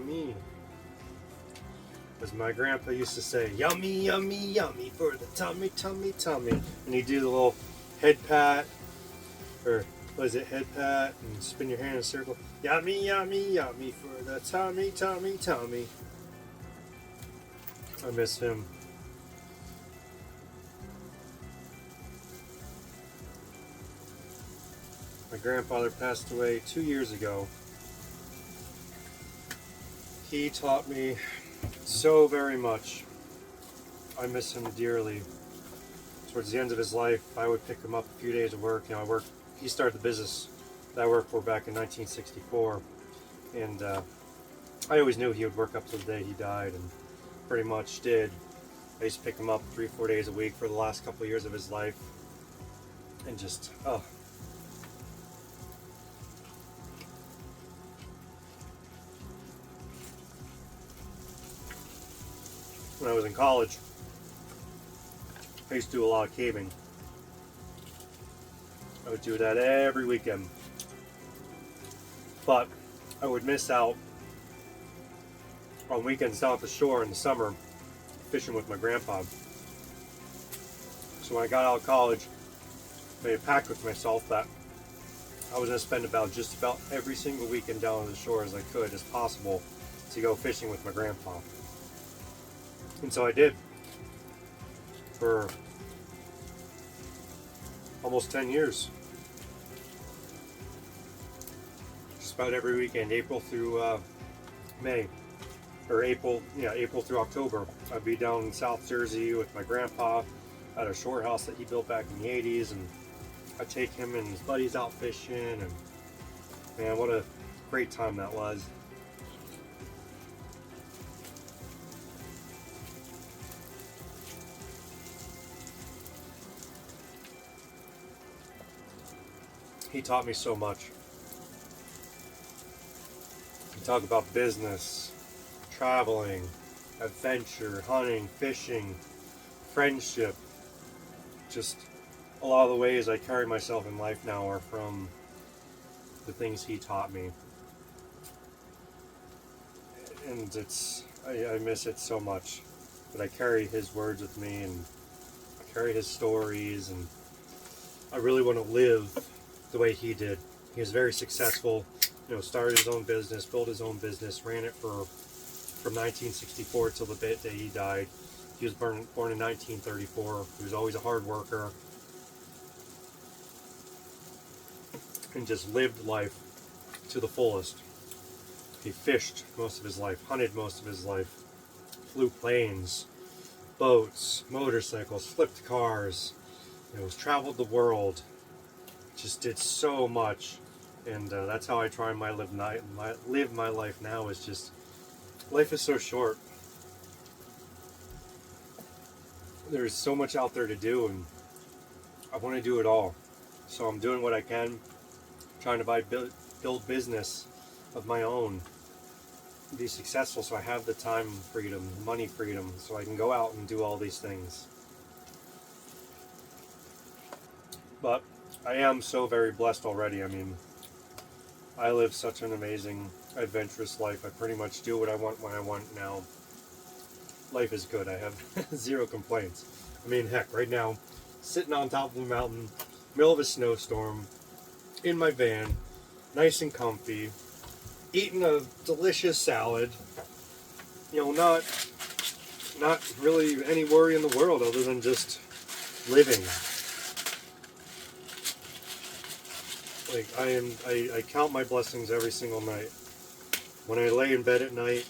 Me. As my grandpa used to say, yummy, yummy, yummy for the tummy, tummy, tummy. And he'd do the little head pat, or what is it, head pat, and spin your hand in a circle. Yummy, yummy, yummy for the tummy, tummy, tummy. I miss him. My grandfather passed away 2 years ago. He taught me so very much. I miss him dearly. Towards the end of his life, I would pick him up a few days of work. He started the business that I worked for back in 1964. And I always knew he would work up to the day he died, and pretty much did. I used to pick him up 3-4 days a week for the last couple of years of his life. And just, oh. When I was in college, I used to do a lot of caving. I would do that every weekend. But I would miss out on weekends down at the shore in the summer fishing with my grandpa. So when I got out of college, I made a pact with myself that I was going to spend just about every single weekend down on the shore as I could, as possible, to go fishing with my grandpa. And so I did for almost 10 years. Just about every weekend, April through May, or April through October. I'd be down in South Jersey with my grandpa at a shore house that he built back in the 80s, and I'd take him and his buddies out fishing, and man, what a great time that was. He taught me so much. We talk about business, traveling, adventure, hunting, fishing, friendship. Just a lot of the ways I carry myself in life now are from the things he taught me. And I miss it so much. But I carry his words with me, and I carry his stories, and I really want to live the way he did. He was very successful, started his own business, built his own business, ran it from 1964 till the day he died. He was born in 1934. He was always a hard worker and just lived life to the fullest. He fished most of his life, hunted most of his life, flew planes, boats, motorcycles, flipped cars, traveled the world. Just did so much, and that's how I try and live my life now. Is just, life is so short. there's so much out there to do, and I want to do it all. So I'm doing what I can, trying to build business of my own, be successful, so I have the time freedom, money freedom, so I can go out and do all these things. But I am so very blessed already. I mean, I live such an amazing, adventurous life. I pretty much do what I want when I want now. Life is good. I have zero complaints. I mean, heck, right now, sitting on top of a mountain, middle of a snowstorm, in my van, nice and comfy, eating a delicious salad. You know, not really any worry in the world other than just living. Like, I count my blessings every single night. When I lay in bed at night,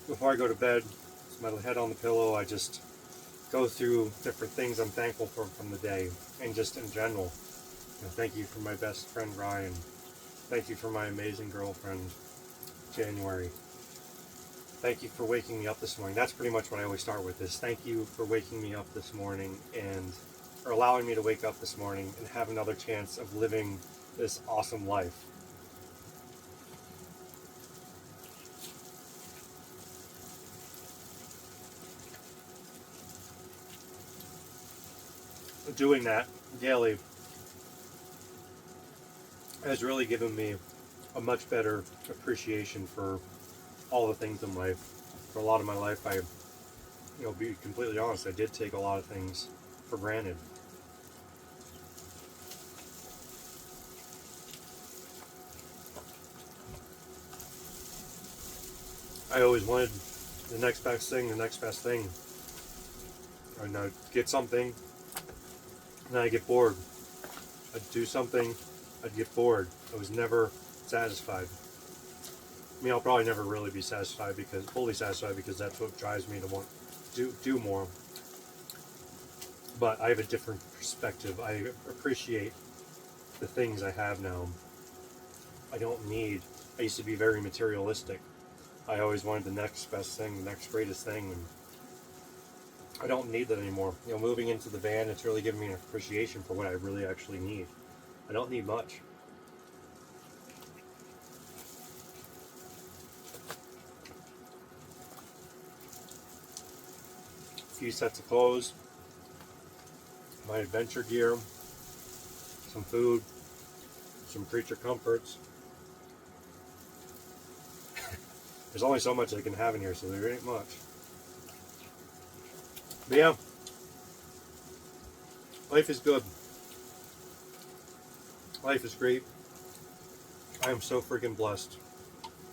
before I go to bed, with my head on the pillow, I just go through different things I'm thankful for from the day, and just in general. You know, thank you for my best friend Ryan. Thank you for my amazing girlfriend January. Thank you for waking me up this morning. That's pretty much what I always start with, is thank you for waking me up this morning, and for allowing me to wake up this morning and have another chance of living this awesome life. Doing that daily has really given me a much better appreciation for all the things in life. For a lot of my life, be completely honest, I did take a lot of things for granted. I always wanted the next best thing, And I'd get something, and then I'd get bored. I'd do something, I'd get bored. I was never satisfied. I mean, I'll probably never really be fully satisfied, because that's what drives me to want to do more. But I have a different perspective. I appreciate the things I have now. I used to be very materialistic. I always wanted the next best thing, the next greatest thing, and I don't need that anymore. You know, moving into the van, it's really given me an appreciation for what I really actually need. I don't need much. A few sets of clothes, my adventure gear, some food, some creature comforts. There's only so much I can have in here, so there ain't much. But yeah, life is good. Life is great. I am so freaking blessed,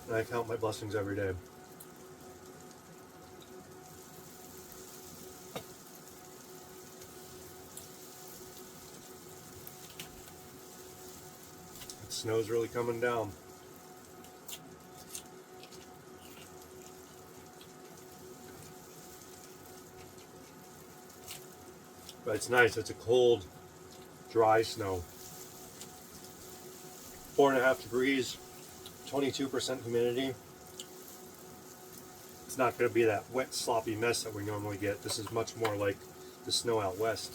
and I count my blessings every day. The snow's really coming down. But it's nice. It's a cold, dry snow. 4.5 degrees, 22% humidity. It's not going to be that wet, sloppy mess that we normally get. This is much more like the snow out west.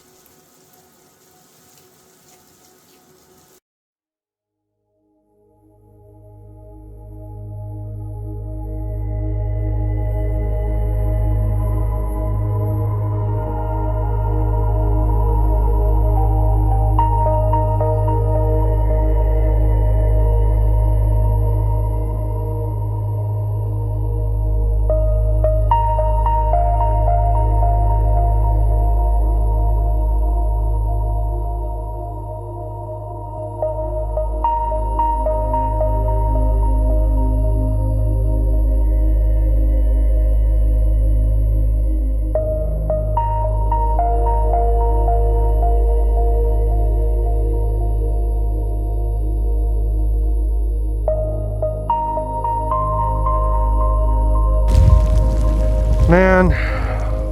Man,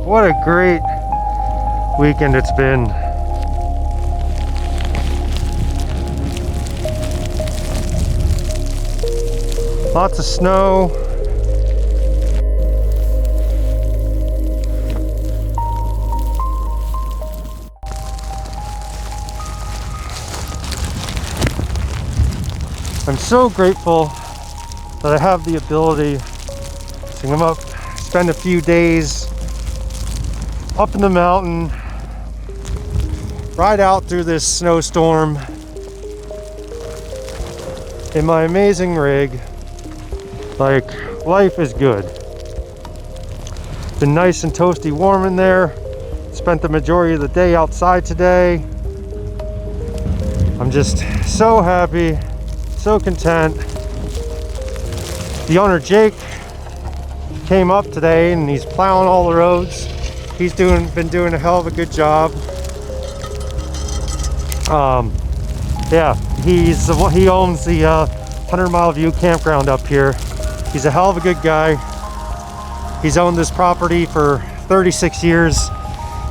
what a great weekend it's been. Lots of snow. I'm so grateful that I have the ability to come up, spend a few days up in the mountain, ride out through this snowstorm in my amazing rig. Like, life is good. Been nice and toasty warm in there. Spent the majority of the day outside today. I'm just so happy, so content. The owner Jake came up today and he's plowing all the roads. He's been doing a hell of a good job. Yeah, he owns the 100 Mile View Campground up here. He's a hell of a good guy. He's owned this property for 36 years.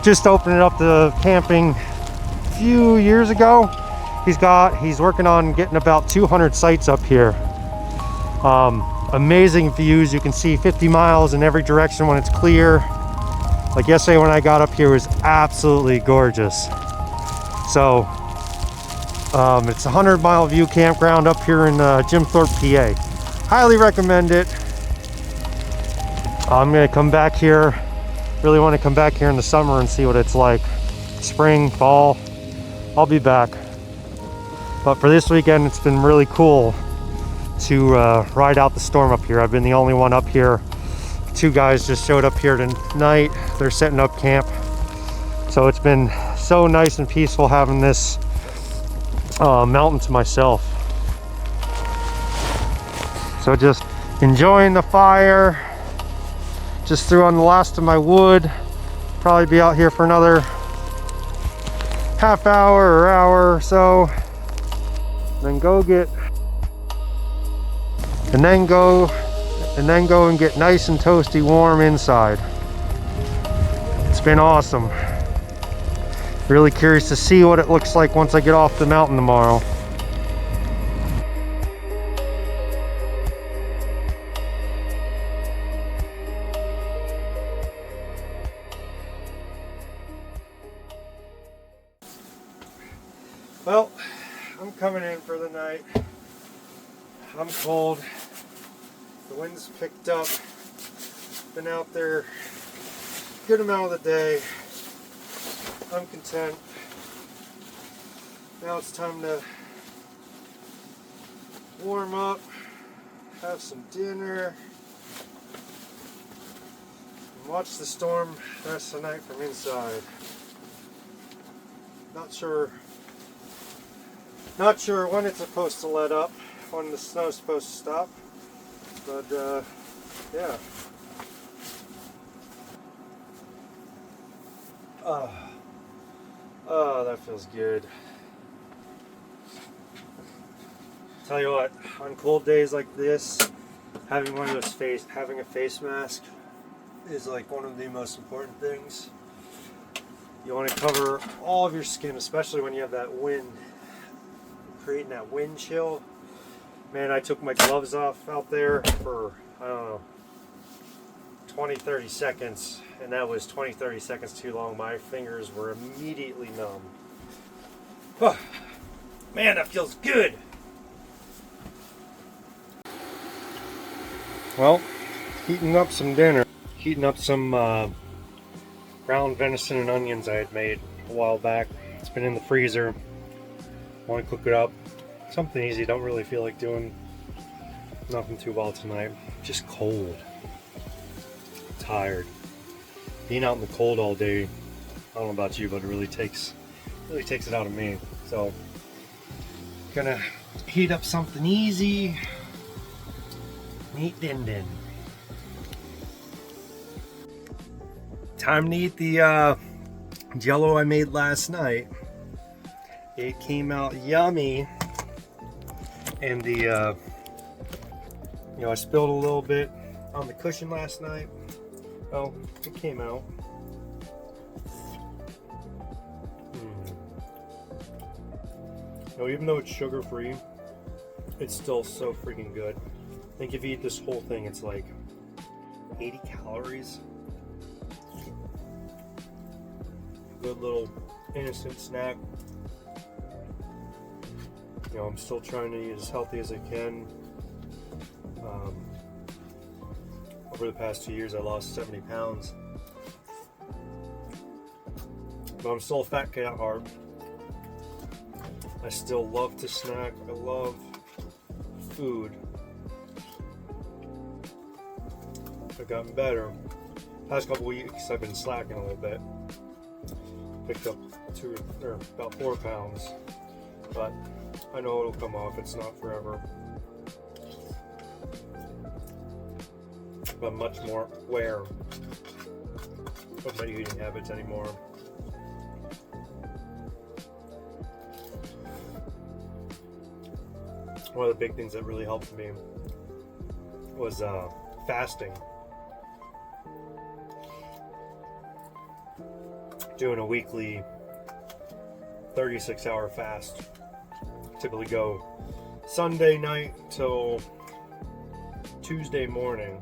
Just opened it up to camping a few years ago. He's working on getting about 200 sites up here. Amazing views. You can see 50 miles in every direction when it's clear. Like yesterday when I got up here, it was absolutely gorgeous. So it's a 100 Mile View Campground up here in Jim Thorpe, PA. Highly recommend it. I'm gonna come back here. Really want to come back here in the summer and see what it's like. Spring, fall, I'll be back. But for this weekend, it's been really cool to ride out the storm up here. I've been the only one up here. Two guys just showed up here tonight. They're setting up camp. So it's been so nice and peaceful having this mountain to myself. So just enjoying the fire. Just threw on the last of my wood. Probably be out here for another half hour or hour or so. Then go and get nice and toasty warm inside. It's been awesome. Really curious to see what it looks like once I get off the mountain tomorrow. Well, I'm coming in for the night. I'm cold. The wind's picked up. Been out there a good amount of the day. I'm content. Now it's time to warm up, have some dinner, and watch the storm the rest of the night from inside. Not sure when it's supposed to let up, when the snow's supposed to stop, but yeah. Oh, that feels good. Tell you what, on cold days like this, having a face mask is like one of the most important things. You want to cover all of your skin, especially when you have that wind, creating that wind chill. Man, I took my gloves off out there for, I don't know, 20-30 seconds, and that was 20-30 seconds too long. My fingers were immediately numb. Oh, man, that feels good. Well, heating up some dinner. Heating up some ground venison and onions I had made a while back. It's been in the freezer. Want to cook it up. Something easy. Don't really feel like doing nothing too well tonight. Just cold. Tired. Being out in the cold all day, I don't know about you, but it really takes it out of me. So gonna heat up something easy. Eat din din. Time to eat the jello I made last night. It came out yummy, and the I spilled a little bit on the cushion last night. Oh, it came out. No, even though it's sugar-free, it's still so freaking good. I think if you eat this whole thing, it's like 80 calories. Good little innocent snack. You know, I'm still trying to eat as healthy as I can. Over the past 2 years, I lost 70 pounds. But I'm still a fat kid at heart. I still love to snack. I love food. I've gotten better. Past couple weeks, I've been slacking a little bit. Picked up about 4 pounds. But I know it'll come off. It's not forever. But I'm much more aware of my eating habits anymore. One of the big things that really helped me was fasting. Doing a weekly 36-hour fast. Typically go Sunday night till Tuesday morning.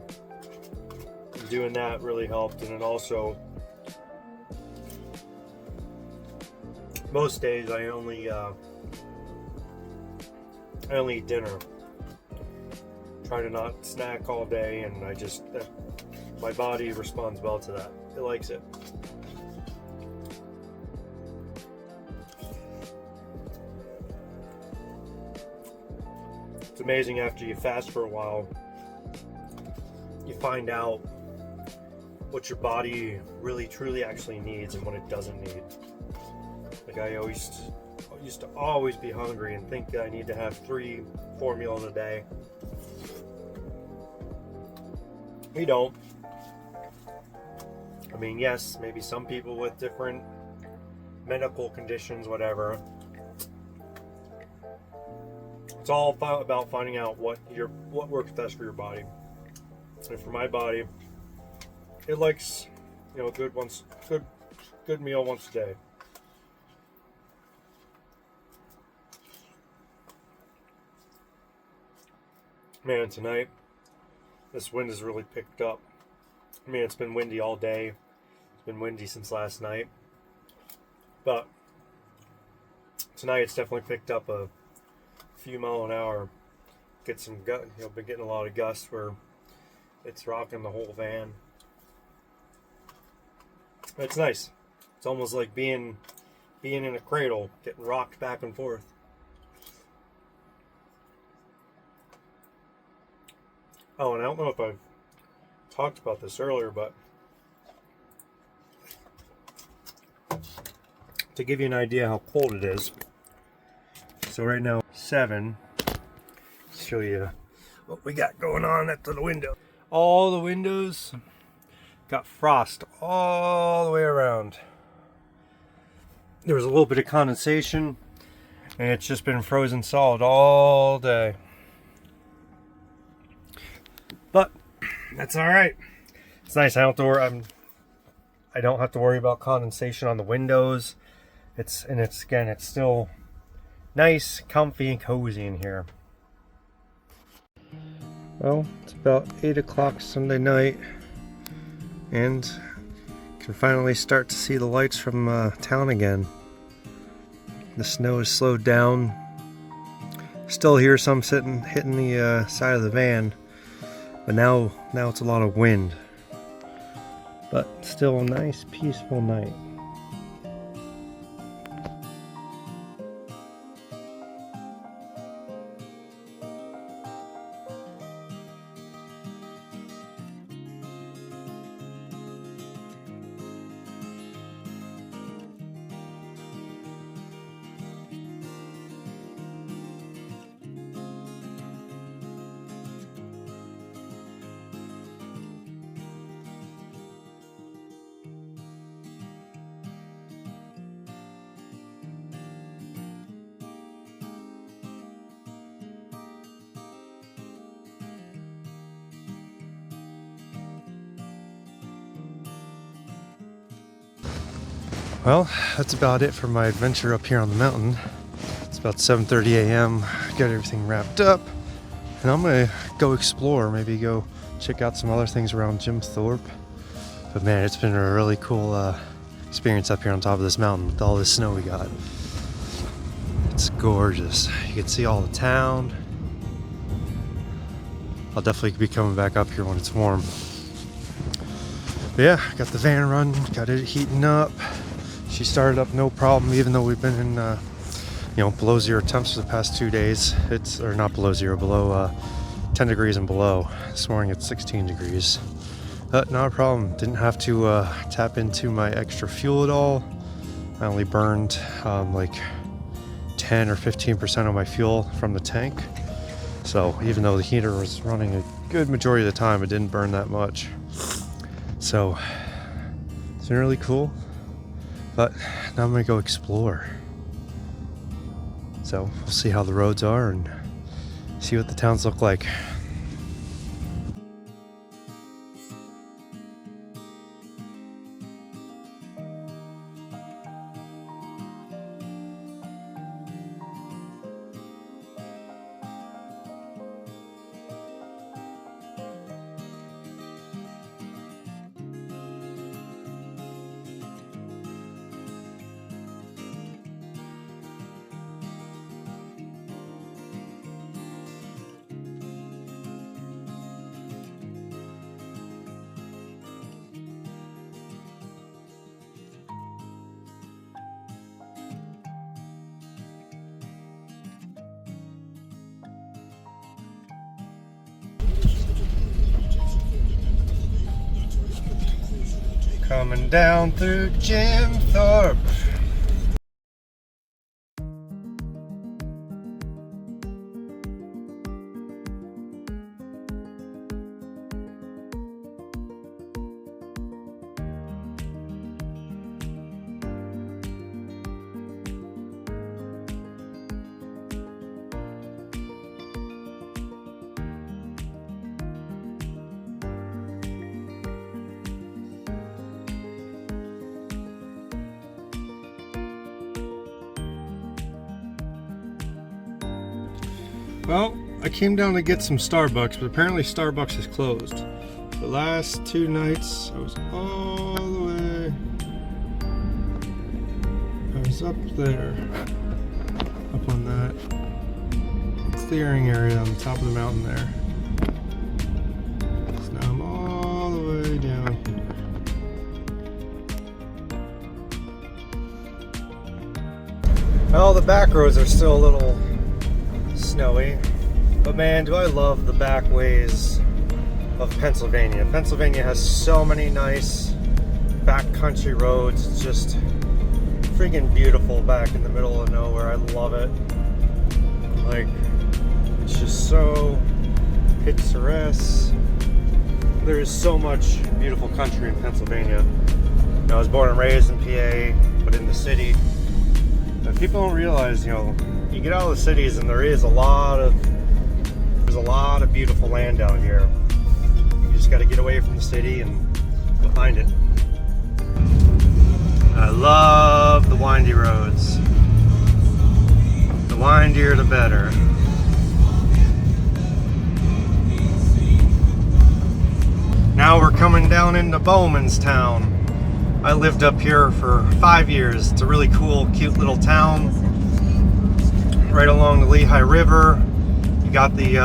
Doing that really helped, and then also most days I only eat dinner. Try to not snack all day, and my body responds well to that. It likes it. It's amazing after you fast for a while, you find out what your body really truly actually needs and what it doesn't need. Like I used to always be hungry and think that I need to have 3-4 meals a day. We don't. I mean, yes, maybe some people with different medical conditions, whatever. It's all about finding out what works best for your body. And for my body, it likes, you know, good meal once a day. Man, tonight this wind has really picked up. I mean, it's been windy all day. It's been windy since last night, but tonight it's definitely picked up a few mile an hour. Been getting a lot of gusts where it's rocking the whole van. It's nice. It's almost like being in a cradle, getting rocked back and forth. Oh, and I don't know if I've talked about this earlier, but to give you an idea how cold it is. So right now, 7. Show you what we got going on at the window. All the windows got frost all the way around. There was a little bit of condensation, and it's just been frozen solid all day. But that's all right. It's nice. I don't have to worry about condensation on the windows. It's still nice, comfy, and cozy in here. Well, it's about 8 o'clock Sunday night, and can finally start to see the lights from town again. The snow has slowed down. Still hear some hitting the side of the van, but now it's a lot of wind. But still a nice, peaceful night. Well, that's about it for my adventure up here on the mountain. It's about 7:30 a.m. Got everything wrapped up, and I'm gonna go explore, maybe go check out some other things around Jim Thorpe. But man, it's been a really cool experience up here on top of this mountain with all this snow we got. It's gorgeous. You can see all the town. I'll definitely be coming back up here when it's warm. But yeah, got the van running, got it heating up. She started up no problem, even though we've been in below zero temps for the past 2 days. It's, or not below zero, below 10 degrees and below. This morning it's 16 degrees. Not a problem. Didn't have to tap into my extra fuel at all. I only burned like 10 or 15% of my fuel from the tank. So even though the heater was running a good majority of the time, it didn't burn that much. So it's been really cool. But now I'm gonna go explore. So we'll see how the roads are and see what the towns look like. Coming down through Jim Thorpe. Well, I came down to get some Starbucks, but apparently Starbucks is closed. The last 2 nights, I was all the way. I was up there, up on that clearing area on the top of the mountain there. So now I'm all the way down here. Well, the back roads are still a little snowy, but man, do I love the back ways of Pennsylvania. Pennsylvania has so many nice backcountry roads. It's just freaking beautiful back in the middle of nowhere. I love it. Like, it's just so picturesque. There is so much beautiful country in Pennsylvania. I was born and raised in PA, but in the city. And people don't realize, you get out of the cities and there's a lot of beautiful land out here. You just got to get away from the city and go find it. I love the windy roads. The windier the better. Now we're coming down into Bowmanstown. I lived up here for 5 years. It's a really cool, cute little town right along the Lehigh River. You got the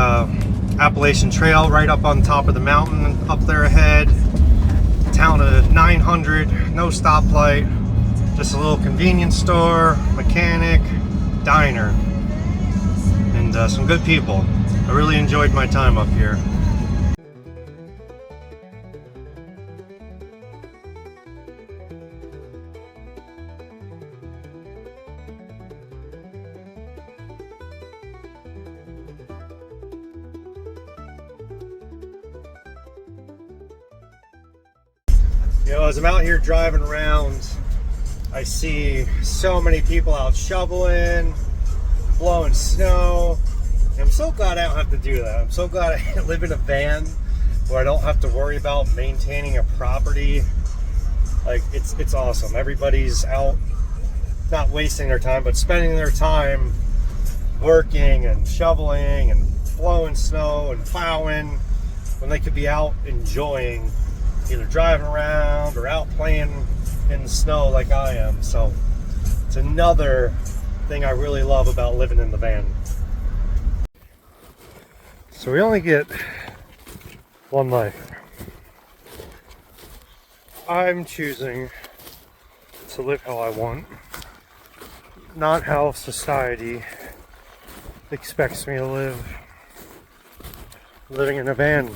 Appalachian Trail right up on top of the mountain up there ahead. Town of 900, no stoplight, just a little convenience store, mechanic, diner, and some good people. I really enjoyed my time up here. As I'm out here driving around, I see so many people out shoveling, blowing snow. And I'm so glad I don't have to do that. I'm so glad I live in a van where I don't have to worry about maintaining a property. Like, it's awesome. Everybody's out, not wasting their time, but spending their time working and shoveling and blowing snow and plowing when they could be out enjoying, either driving around or out playing in the snow like I am. So it's another thing I really love about living in the van. So we only get one life. I'm choosing to live how I want, not how society expects me to live. Living in a van,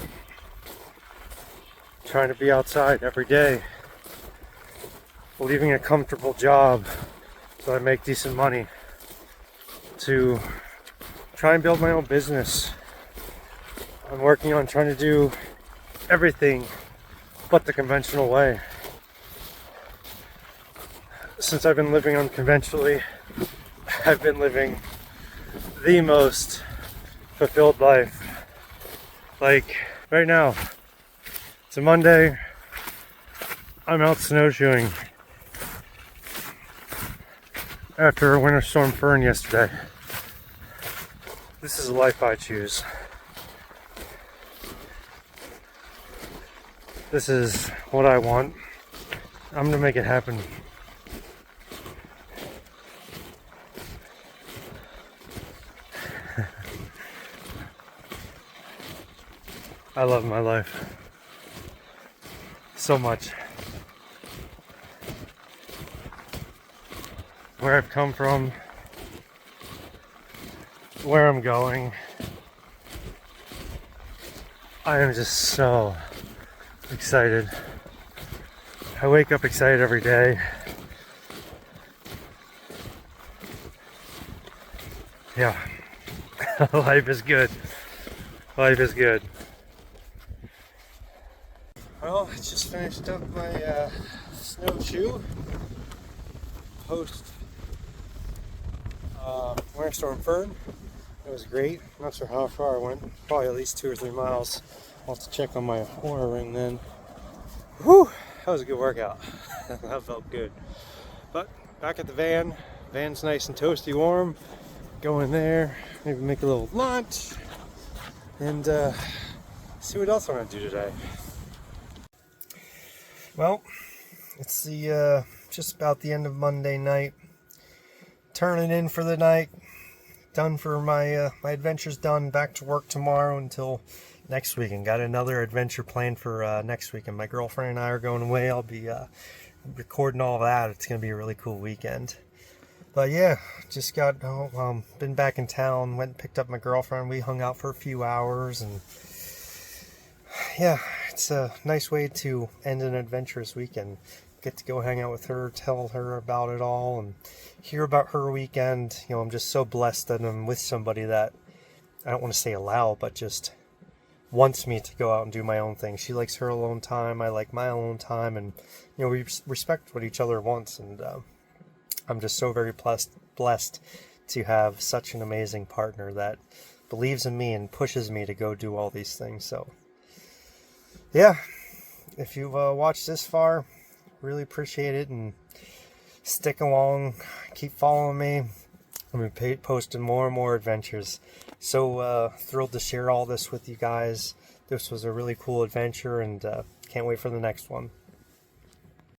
trying to be outside every day, leaving a comfortable job so I make decent money to try and build my own business. I'm working on trying to do everything but the conventional way. Since I've been living unconventionally, I've been living the most fulfilled life. Like right now, it's a Monday, I'm out snowshoeing after Winter Storm Fern yesterday. This is the life I choose. This is what I want. I'm gonna make it happen. I love my life so much. Where I've come from, where I'm going, I am just so excited. I wake up excited every day. Yeah, life is good. Life is good. Well, I just finished up my snowshoe post Winter Storm Fern. It was great. Not sure how far I went. Probably at least 2 or 3 miles. I'll have to check on my Oura ring then. Whew! That was a good workout. That felt good. But back at the van. Van's nice and toasty warm. Go in there. Maybe make a little lunch. And see what else I'm going to do today. Well, it's the just about the end of Monday night. Turning in for the night. Done for my my adventure's done. Back to work tomorrow until next weekend. Got another adventure planned for next weekend. My girlfriend and I are going away. I'll be recording all that. It's gonna be a really cool weekend. But yeah, just got been back in town. Went and picked up my girlfriend. We hung out for a few hours, and yeah, it's a nice way to end an adventurous weekend. Get to go hang out with her, tell her about it all, and hear about her weekend. You know, I'm just so blessed that I'm with somebody that, I don't want to say allow, but just wants me to go out and do my own thing. She likes her alone time, I like my alone time, and you know, we respect what each other wants, and I'm just so very blessed to have such an amazing partner that believes in me and pushes me to go do all these things. So yeah, if you've watched this far, really appreciate it, and stick along, keep following me. I'm going to be posting more and more adventures. So thrilled to share all this with you guys. This was a really cool adventure, and can't wait for the next one.